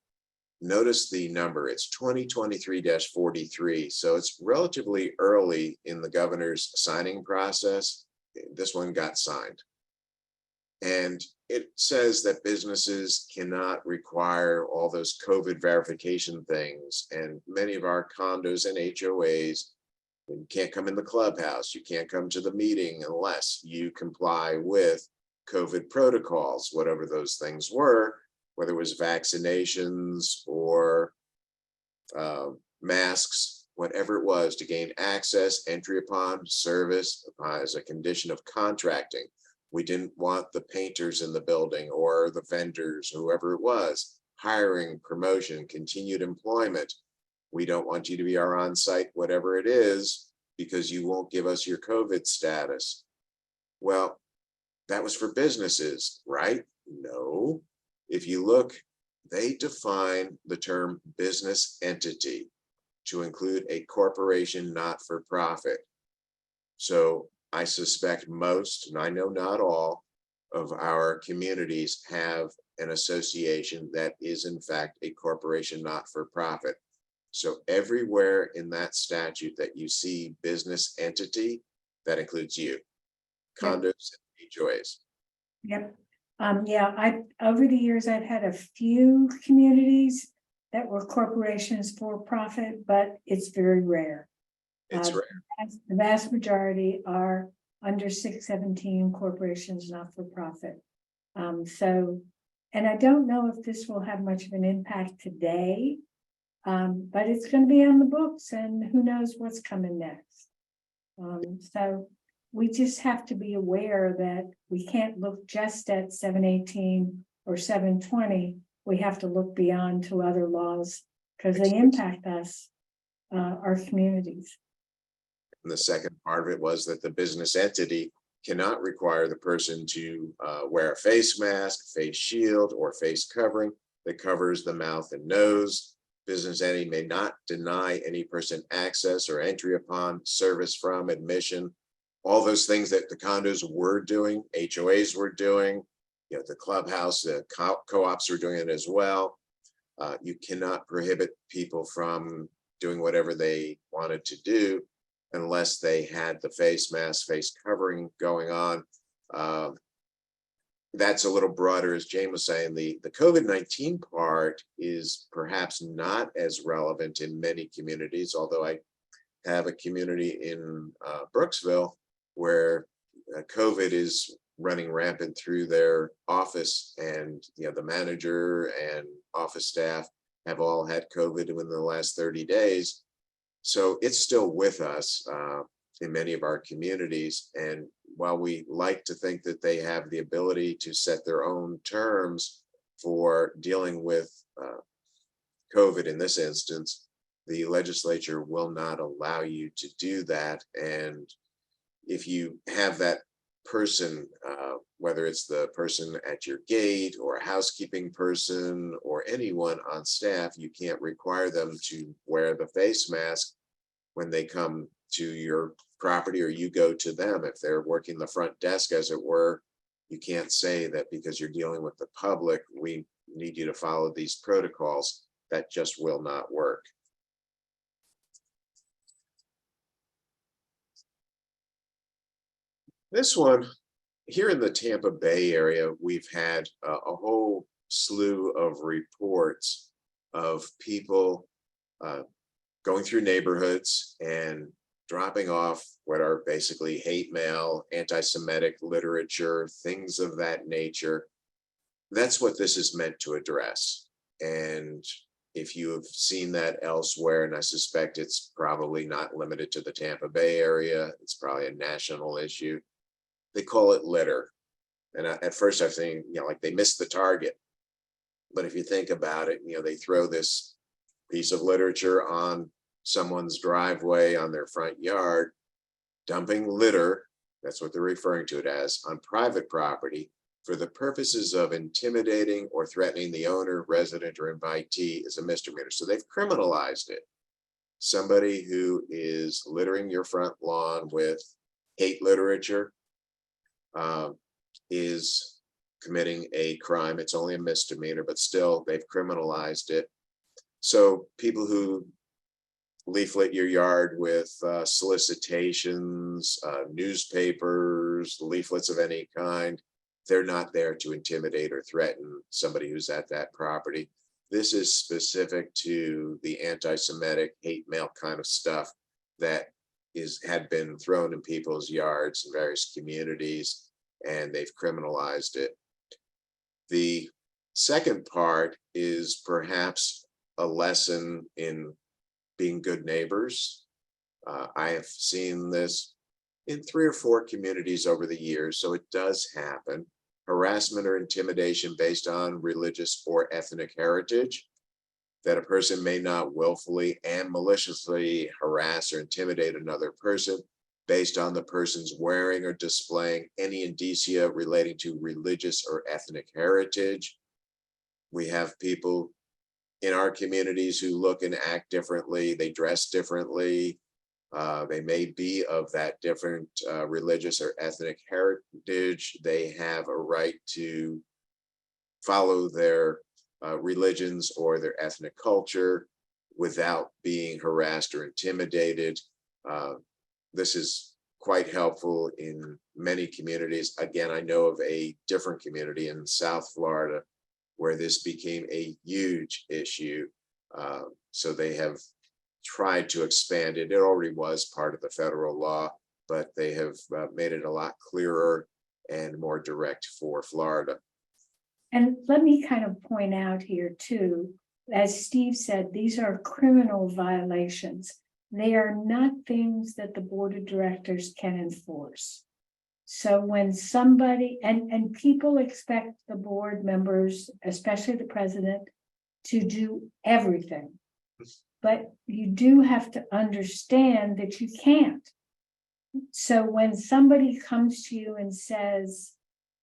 [SPEAKER 2] notice the number, it's 2023-43. So it's relatively early in the governor's signing process. This one got signed. And it says that businesses cannot require all those COVID verification things, and many of our condos and HOAs, you can't come in the clubhouse, you can't come to the meeting unless you comply with COVID protocols, whatever those things were, whether it was vaccinations or masks, whatever it was, to gain access, entry upon service as a condition of contracting. We didn't want the painters in the building or the vendors, whoever it was, hiring, promotion, continued employment. We don't want you to be our on-site, whatever it is, because you won't give us your COVID status. Well, that was for businesses, right? No. If you look, they define the term business entity to include a corporation not for profit. So I suspect most, and I know not all, of our communities have an association that is in fact a corporation not for profit. So everywhere in that statute that you see business entity, that includes you, condos and HOAs.
[SPEAKER 1] Yep. Yeah, over the years, I've had a few communities that were corporations for profit, but it's very rare.
[SPEAKER 2] It's rare.
[SPEAKER 1] The vast majority are under 617 corporations, not for profit. And I don't know if this will have much of an impact today, but it's going to be on the books, and who knows what's coming next. So we just have to be aware that we can't look just at 718 or 720. We have to look beyond to other laws because they impact us, our communities.
[SPEAKER 2] And the second part of it was that the business entity cannot require the person to wear a face mask, face shield, or face covering that covers the mouth and nose. Business entity may not deny any person access or entry upon, service from, admission, all those things that the condos were doing, HOAs were doing, you know, the clubhouse, the co-ops were doing it as well. You cannot prohibit people from doing whatever they wanted to do unless they had the face mask, face covering going on. That's a little broader, as Jane was saying. The COVID-19 part is perhaps not as relevant in many communities, although I have a community in Brooksville where COVID is running rampant through their office, and you know, the manager and office staff have all had COVID within the last 30 days. So it's still with us in many of our communities. And while we like to think that they have the ability to set their own terms for dealing with COVID in this instance, the legislature will not allow you to do that. And if you have that person, whether it's the person at your gate or a housekeeping person or anyone on staff, you can't require them to wear the face mask when they come to your property or you go to them. If they're working the front desk, as it were, you can't say that because you're dealing with the public, we need you to follow these protocols. That just will not work. This one, here in the Tampa Bay area, we've had a whole slew of reports of people going through neighborhoods and dropping off what are basically hate mail, anti-Semitic literature, things of that nature. That's what this is meant to address. And if you have seen that elsewhere, and I suspect it's probably not limited to the Tampa Bay area, it's probably a national issue. They call it litter. And at first I think, you know, like they missed the target. But if you think about it, you know, they throw this piece of literature on someone's driveway, on their front yard, dumping litter, that's what they're referring to it as, on private property for the purposes of intimidating or threatening the owner, resident, or invitee is a misdemeanor. So they've criminalized it. Somebody who is littering your front lawn with hate literature is committing a crime. It's only a misdemeanor, but still they've criminalized it. So people who leaflet your yard with solicitations, newspapers, leaflets of any kind, they're not there to intimidate or threaten somebody who's at that property. This is specific to the anti-Semitic hate mail kind of stuff that had been thrown in people's yards in various communities, and they've criminalized it. The second part is perhaps a lesson in being good neighbors. I have seen this in 3 or 4 communities over the years, so it does happen. Harassment or intimidation based on religious or ethnic heritage, that a person may not willfully and maliciously harass or intimidate another person based on the person's wearing or displaying any indicia relating to religious or ethnic heritage. We have people in our communities who look and act differently, they dress differently, they may be of that different religious or ethnic heritage. They have a right to follow their religions or their ethnic culture without being harassed or intimidated. This is quite helpful in many communities. Again, I know of a different community in South Florida where this became a huge issue. So they have tried to expand it. It already was part of the federal law, but they have made it a lot clearer and more direct for Florida.
[SPEAKER 1] And let me kind of point out here too, as Steve said, these are criminal violations. They are not things that the board of directors can enforce. So when somebody, and people expect the board members, especially the president, to do everything. But you do have to understand that you can't. So when somebody comes to you and says,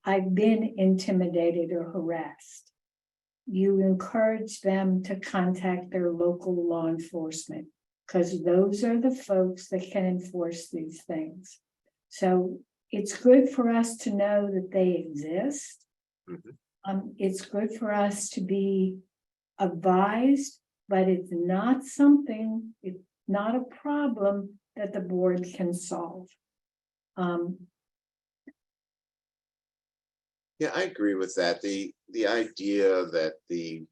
[SPEAKER 1] I've been intimidated or harassed, you encourage them to contact their local law enforcement, because those are the folks that can enforce these things. So it's good for us to know that they exist. It's good for us to be advised, but it's not something, it's not a problem that the board can solve.
[SPEAKER 2] Yeah, I agree with that. The idea that the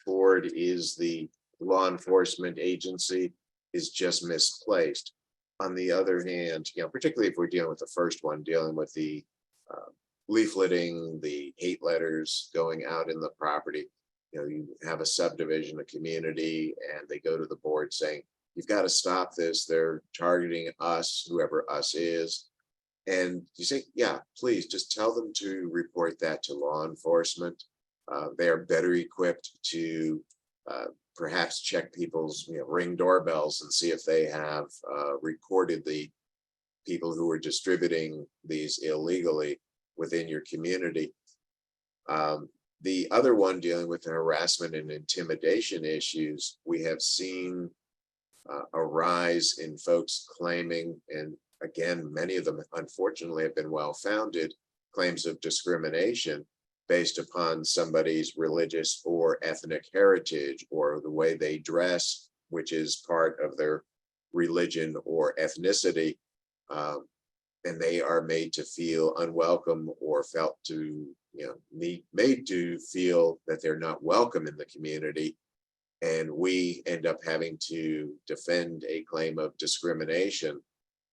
[SPEAKER 2] board is the law enforcement agency is just misplaced. On the other hand, particularly if we're dealing with the first one, dealing with the leafleting, the hate letters going out in the property, you have a subdivision, a community, and they go to the board saying, you've got to stop this. They're targeting us, whoever us is. And you say, yeah, please just tell them to report that to law enforcement. They are better equipped to perhaps check people's ring doorbells and see if they have recorded the people who are distributing these illegally within your community. The other one, dealing with the harassment and intimidation issues, we have seen a rise in folks claiming, and again, many of them unfortunately have been well-founded, claims of discrimination based upon somebody's religious or ethnic heritage or the way they dress, which is part of their religion or ethnicity. And they are made to feel unwelcome or felt to, made to feel that they're not welcome in the community. And we end up having to defend a claim of discrimination.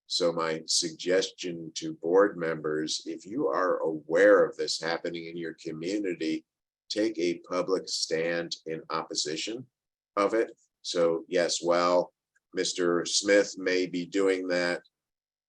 [SPEAKER 2] So my suggestion to board members, if you are aware of this happening in your community, take a public stand in opposition of it. So yes, while Mr. Smith may be doing that,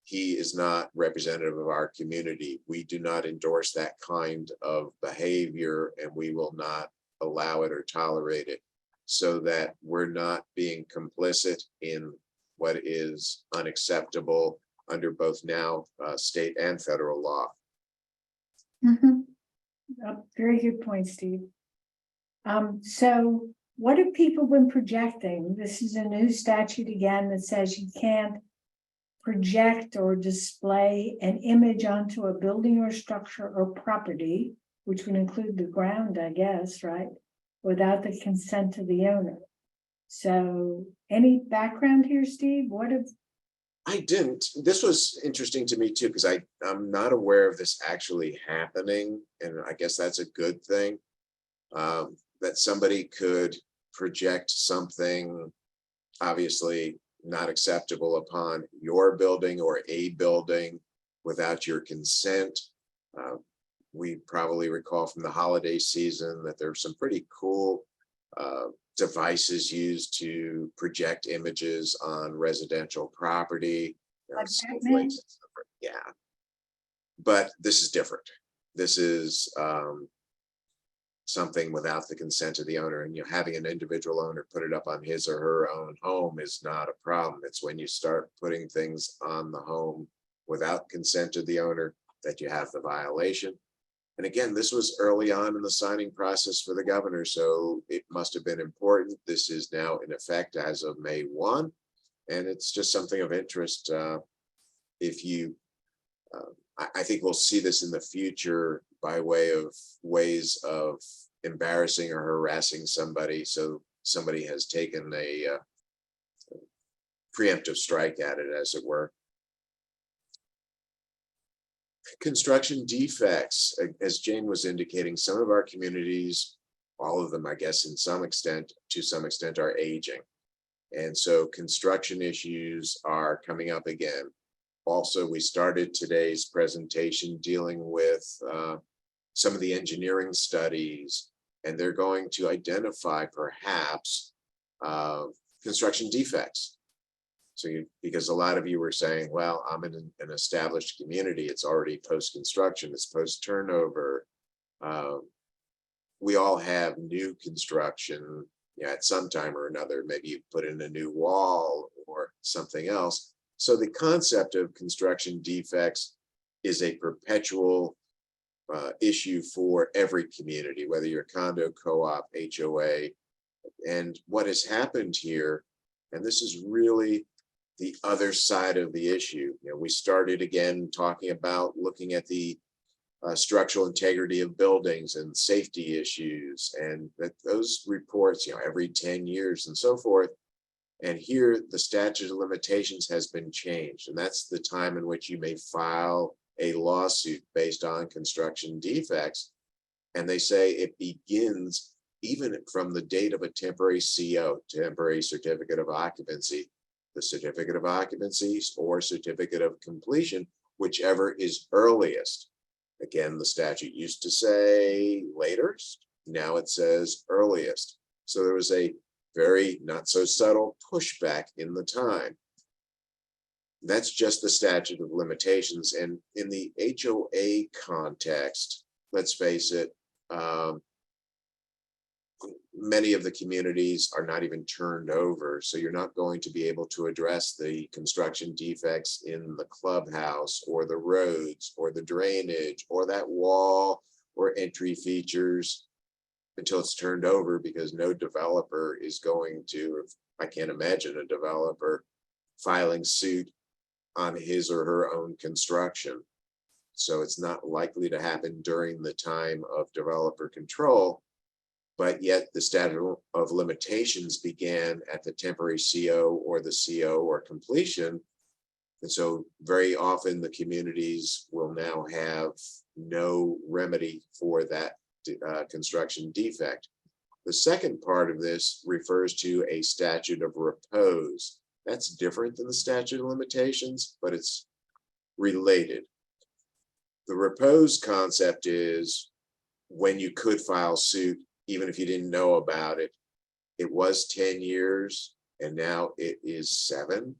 [SPEAKER 2] he is not representative of our community. We do not endorse that kind of behavior, and we will not allow it or tolerate it, so that we're not being complicit in what is unacceptable under both now state and federal law.
[SPEAKER 1] Very good point, Steve. So what have people been projecting? This is a new statute again that says you can't project or display an image onto a building or structure or property, which would include the ground, I guess, right? Without the consent of the owner. So any background here, Steve? What have
[SPEAKER 2] I didn't. This was interesting to me too, because I'm not aware of this actually happening, and I guess that's a good thing. That somebody could project something obviously not acceptable upon your building or a building without your consent. Uh, we probably recall from the holiday season that there's some pretty cool devices used to project images on residential property.
[SPEAKER 1] Like
[SPEAKER 2] Snowflakes and stuff. Yeah, but this is different. This is something without the consent of the owner, and having an individual owner put it up on his or her own home is not a problem. It's when you start putting things on the home without consent of the owner that you have the violation. And again, this was early on in the signing process for the governor, so it must have been important. This is now in effect as of May 1, and it's just something of interest. If you, I think we'll see this in the future by way of ways of embarrassing or harassing somebody. So somebody has taken a preemptive strike at it, as it were. Construction defects, as Jane was indicating, some of our communities, all of them, I guess, to some extent, are aging. And so construction issues are coming up again. Also, we started today's presentation dealing with some of the engineering studies, and they're going to identify perhaps construction defects. So because a lot of you were saying, well, I'm in an established community, it's already post-construction, it's post-turnover. We all have new construction, at some time or another. Maybe you put in a new wall or something else. So the concept of construction defects is a perpetual issue for every community, whether you're condo, co-op, HOA. And what has happened here, and this is really the other side of the issue. We started again talking about looking at the structural integrity of buildings and safety issues, and that those reports, every 10 years and so forth. And here the statute of limitations has been changed, and that's the time in which you may file a lawsuit based on construction defects. And they say it begins even from the date of a temporary CO, temporary certificate of occupancy, the certificate of occupancy or certificate of completion, whichever is earliest. Again, the statute used to say latest, now it says earliest. So there was a very not so subtle pushback in the time. That's just the statute of limitations. And in the HOA context, let's face it, many of the communities are not even turned over. So you're not going to be able to address the construction defects in the clubhouse or the roads or the drainage or that wall or entry features until it's turned over, because no developer is going to, I can't imagine a developer filing suit on his or her own construction. So it's not likely to happen during the time of developer control. But yet the statute of limitations began at the temporary CO or the CO or completion. And so very often the communities will now have no remedy for that construction defect. The second part of this refers to a statute of repose. That's different than the statute of limitations, but it's related. The repose concept is when you could file suit even if you didn't know about it. It was 10 years and now it is 7.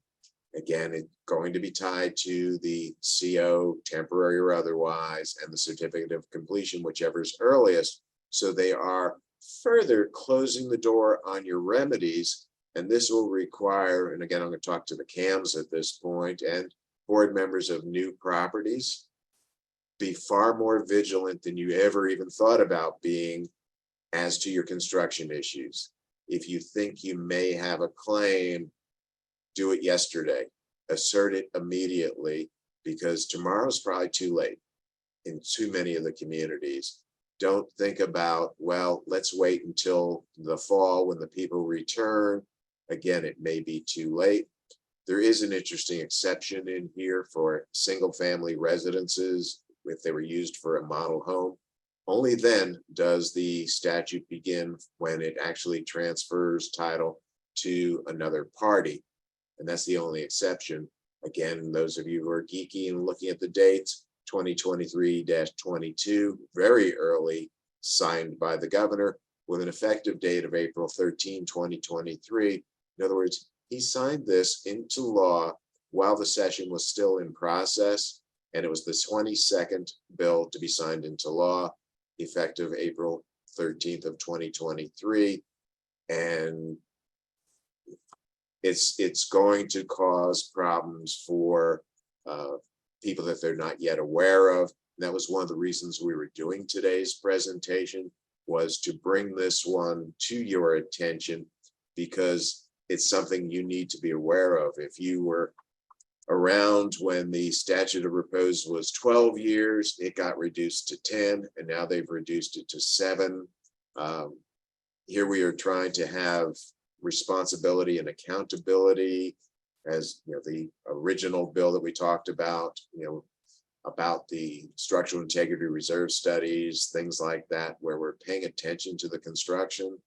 [SPEAKER 2] Again, it's going to be tied to the CO, temporary or otherwise, and the certificate of completion, whichever is earliest. So they are further closing the door on your remedies. And this will require, and again, I'm going to talk to the CAMs at this point and board members of new properties, be far more vigilant than you ever even thought about being as to your construction issues. If you think you may have a claim, do it yesterday, assert it immediately, because tomorrow's probably too late in too many of the communities. Don't think about, well, let's wait until the fall when the people return. Again, it may be too late. There is an interesting exception in here for single-family residences if they were used for a model home. Only then does the statute begin when it actually transfers title to another party. And that's the only exception. Again, those of you who are geeky and looking at the dates, 2023-22, very early, signed by the governor with an effective date of April 13, 2023. In other words, he signed this into law while the session was still in process, and it was the 22nd bill to be signed into law, effective April 13th of 2023. And it's going to cause problems for people that they're not yet aware of. And that was one of the reasons we were doing today's presentation, was to bring this one to your attention, because it's something you need to be aware of. If you were around when the statute of repose was 12 years, it got reduced to 10, and now they've reduced it to 7. Here we are trying to have responsibility and accountability, as you know, the original bill that we talked about, about the structural integrity reserve studies, things like that, where we're paying attention to the construction.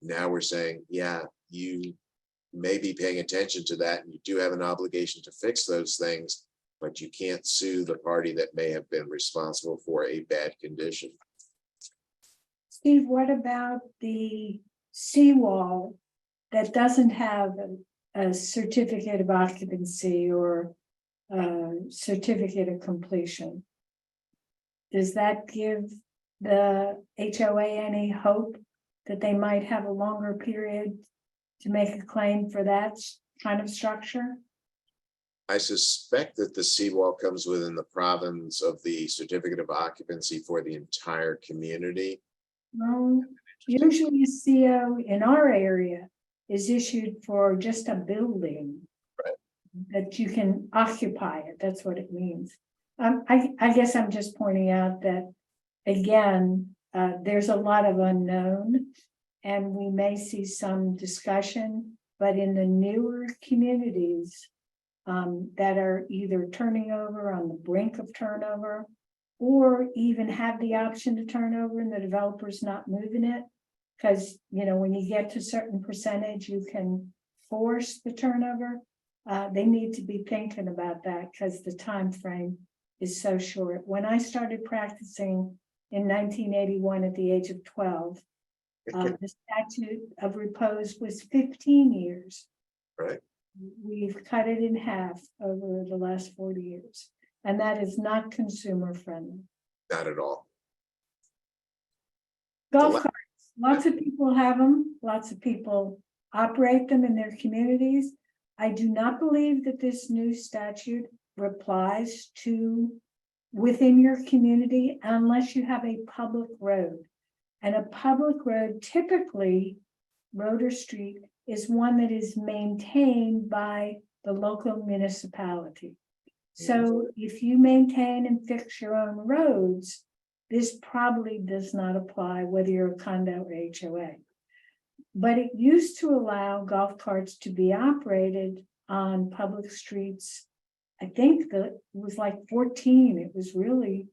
[SPEAKER 2] Now we're saying, yeah, you may be paying attention to that, and you do have an obligation to fix those things, but you can't sue the party that may have been responsible for a bad condition.
[SPEAKER 1] Steve, what about the seawall that doesn't have a certificate of occupancy or a certificate of completion? Does that give the HOA any hope that they might have a longer period to make a claim for that kind of structure?
[SPEAKER 2] I suspect that the seawall comes within the province of the certificate of occupancy for the entire community.
[SPEAKER 1] No, usually a CO in our area is issued for just a building.
[SPEAKER 2] Right.
[SPEAKER 1] That you can occupy it. That's what it means. I guess I'm just pointing out that, again, there's a lot of unknown, and we may see some discussion, but in the newer communities that are either turning over, on the brink of turnover, or even have the option to turn over and the developer's not moving it, because when you get to a certain percentage, you can force the turnover. They need to be thinking about that, because the time frame is so short. When I started practicing in 1981 at the age of 12, the statute of repose was 15 years.
[SPEAKER 2] Right.
[SPEAKER 1] We've cut it in half over the last 40 years, and that is not consumer friendly.
[SPEAKER 2] Not at all.
[SPEAKER 1] Golf carts, lots of people have them, lots of people operate them in their communities. I do not believe that this new statute applies to within your community unless you have a public road. And a public road, typically, road or street, is one that is maintained by the local municipality. So if you maintain and fix your own roads, this probably does not apply whether you're a condo or HOA. But it used to allow golf carts to be operated on public streets. I think that it was like 14. It was really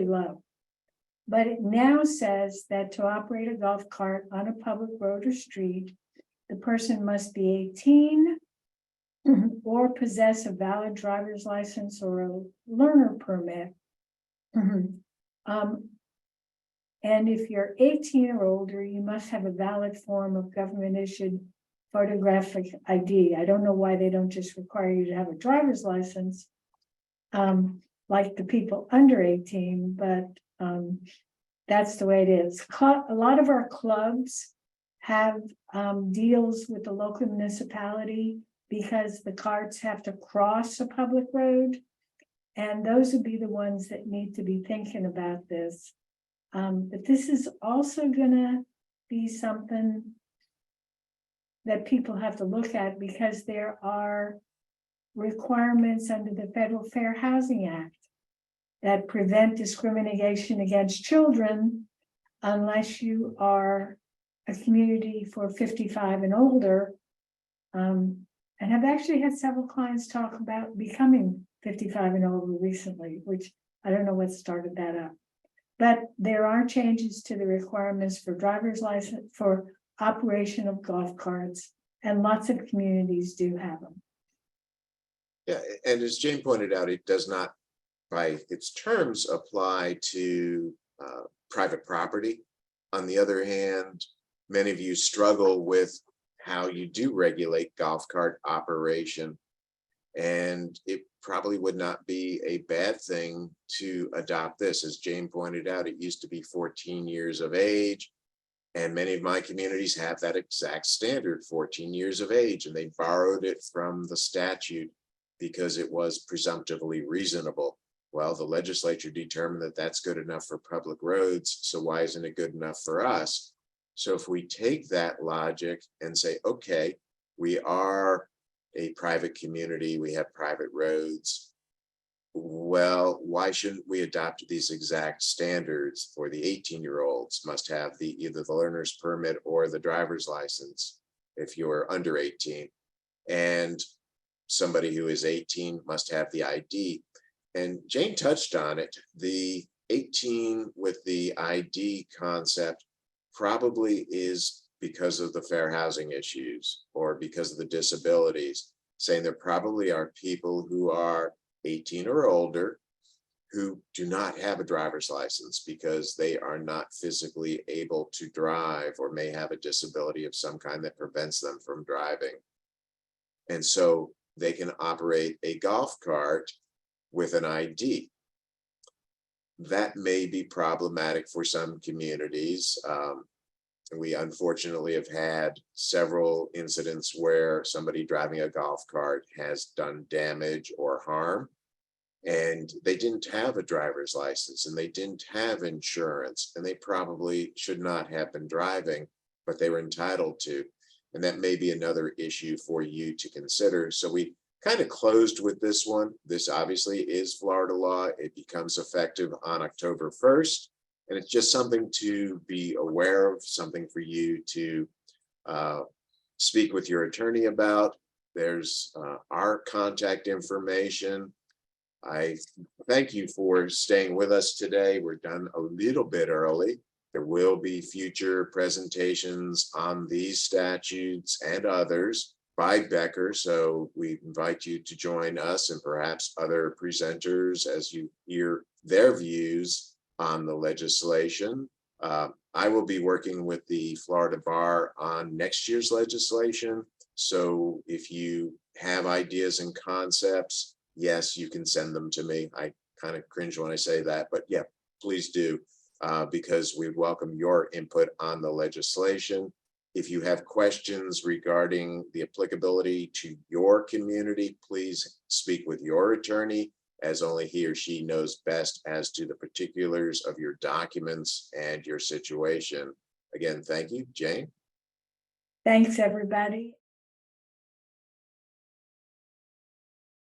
[SPEAKER 1] low. But it now says that to operate a golf cart on a public road or street, the person must be 18 or possess a valid driver's license or a learner permit. And if you're 18 or older, you must have a valid form of government issued photographic ID. I don't know why they don't just require you to have a driver's license like the people under 18, but that's the way it is. A lot of our clubs have deals with the local municipality because the carts have to cross a public road. And those would be the ones that need to be thinking about this. But this is also gonna be something that people have to look at, because there are requirements under the Federal Fair Housing Act that prevent discrimination against children unless you are a community for 55 and older. And have actually had several clients talk about becoming 55 and over recently, which I don't know what started that up. But there are changes to the requirements for driver's license for operation of golf carts, and lots of communities do have them.
[SPEAKER 2] Yeah, and as Jane pointed out, it does not, by its terms, apply to private property. On the other hand, many of you struggle with how you do regulate golf cart operation. And it probably would not be a bad thing to adopt this. As Jane pointed out, it used to be 14 years of age. And many of my communities have that exact standard, 14 years of age, and they borrowed it from the statute because it was presumptively reasonable. Well, the legislature determined that that's good enough for public roads, so why isn't it good enough for us? So if we take that logic and say, okay, we are a private community, we have private roads, well, why shouldn't we adopt these exact standards for the 18-year-olds? Must have either the learner's permit or the driver's license if you're under 18, and somebody who is 18 must have the ID. And Jane touched on it. The 18 with the ID concept probably is because of the fair housing issues or because of the disabilities, saying there probably are people who are 18 or older who do not have a driver's license because they are not physically able to drive or may have a disability of some kind that prevents them from driving. And so they can operate a golf cart with an ID. That may be problematic for some communities. We unfortunately have had several incidents where somebody driving a golf cart has done damage or harm, and they didn't have a driver's license and they didn't have insurance, and they probably should not have been driving, but they were entitled to. And that may be another issue for you to consider. So we kind of closed with this one. This obviously is Florida law. It becomes effective on October 1st. And it's just something to be aware of, something for you to speak with your attorney about. There's our contact information. I thank you for staying with us today. We're done a little bit early. There will be future presentations on these statutes and others by Becker. So we invite you to join us and perhaps other presenters as you hear their views on the legislation. I will be working with the Florida Bar on next year's legislation. So if you have ideas and concepts, yes, you can send them to me. I kind of cringe when I say that, but yeah, please do, because we welcome your input on the legislation. If you have questions regarding the applicability to your community, please speak with your attorney, as only he or she knows best as to the particulars of your documents and your situation. Again, thank you, Jane.
[SPEAKER 1] Thanks, everybody.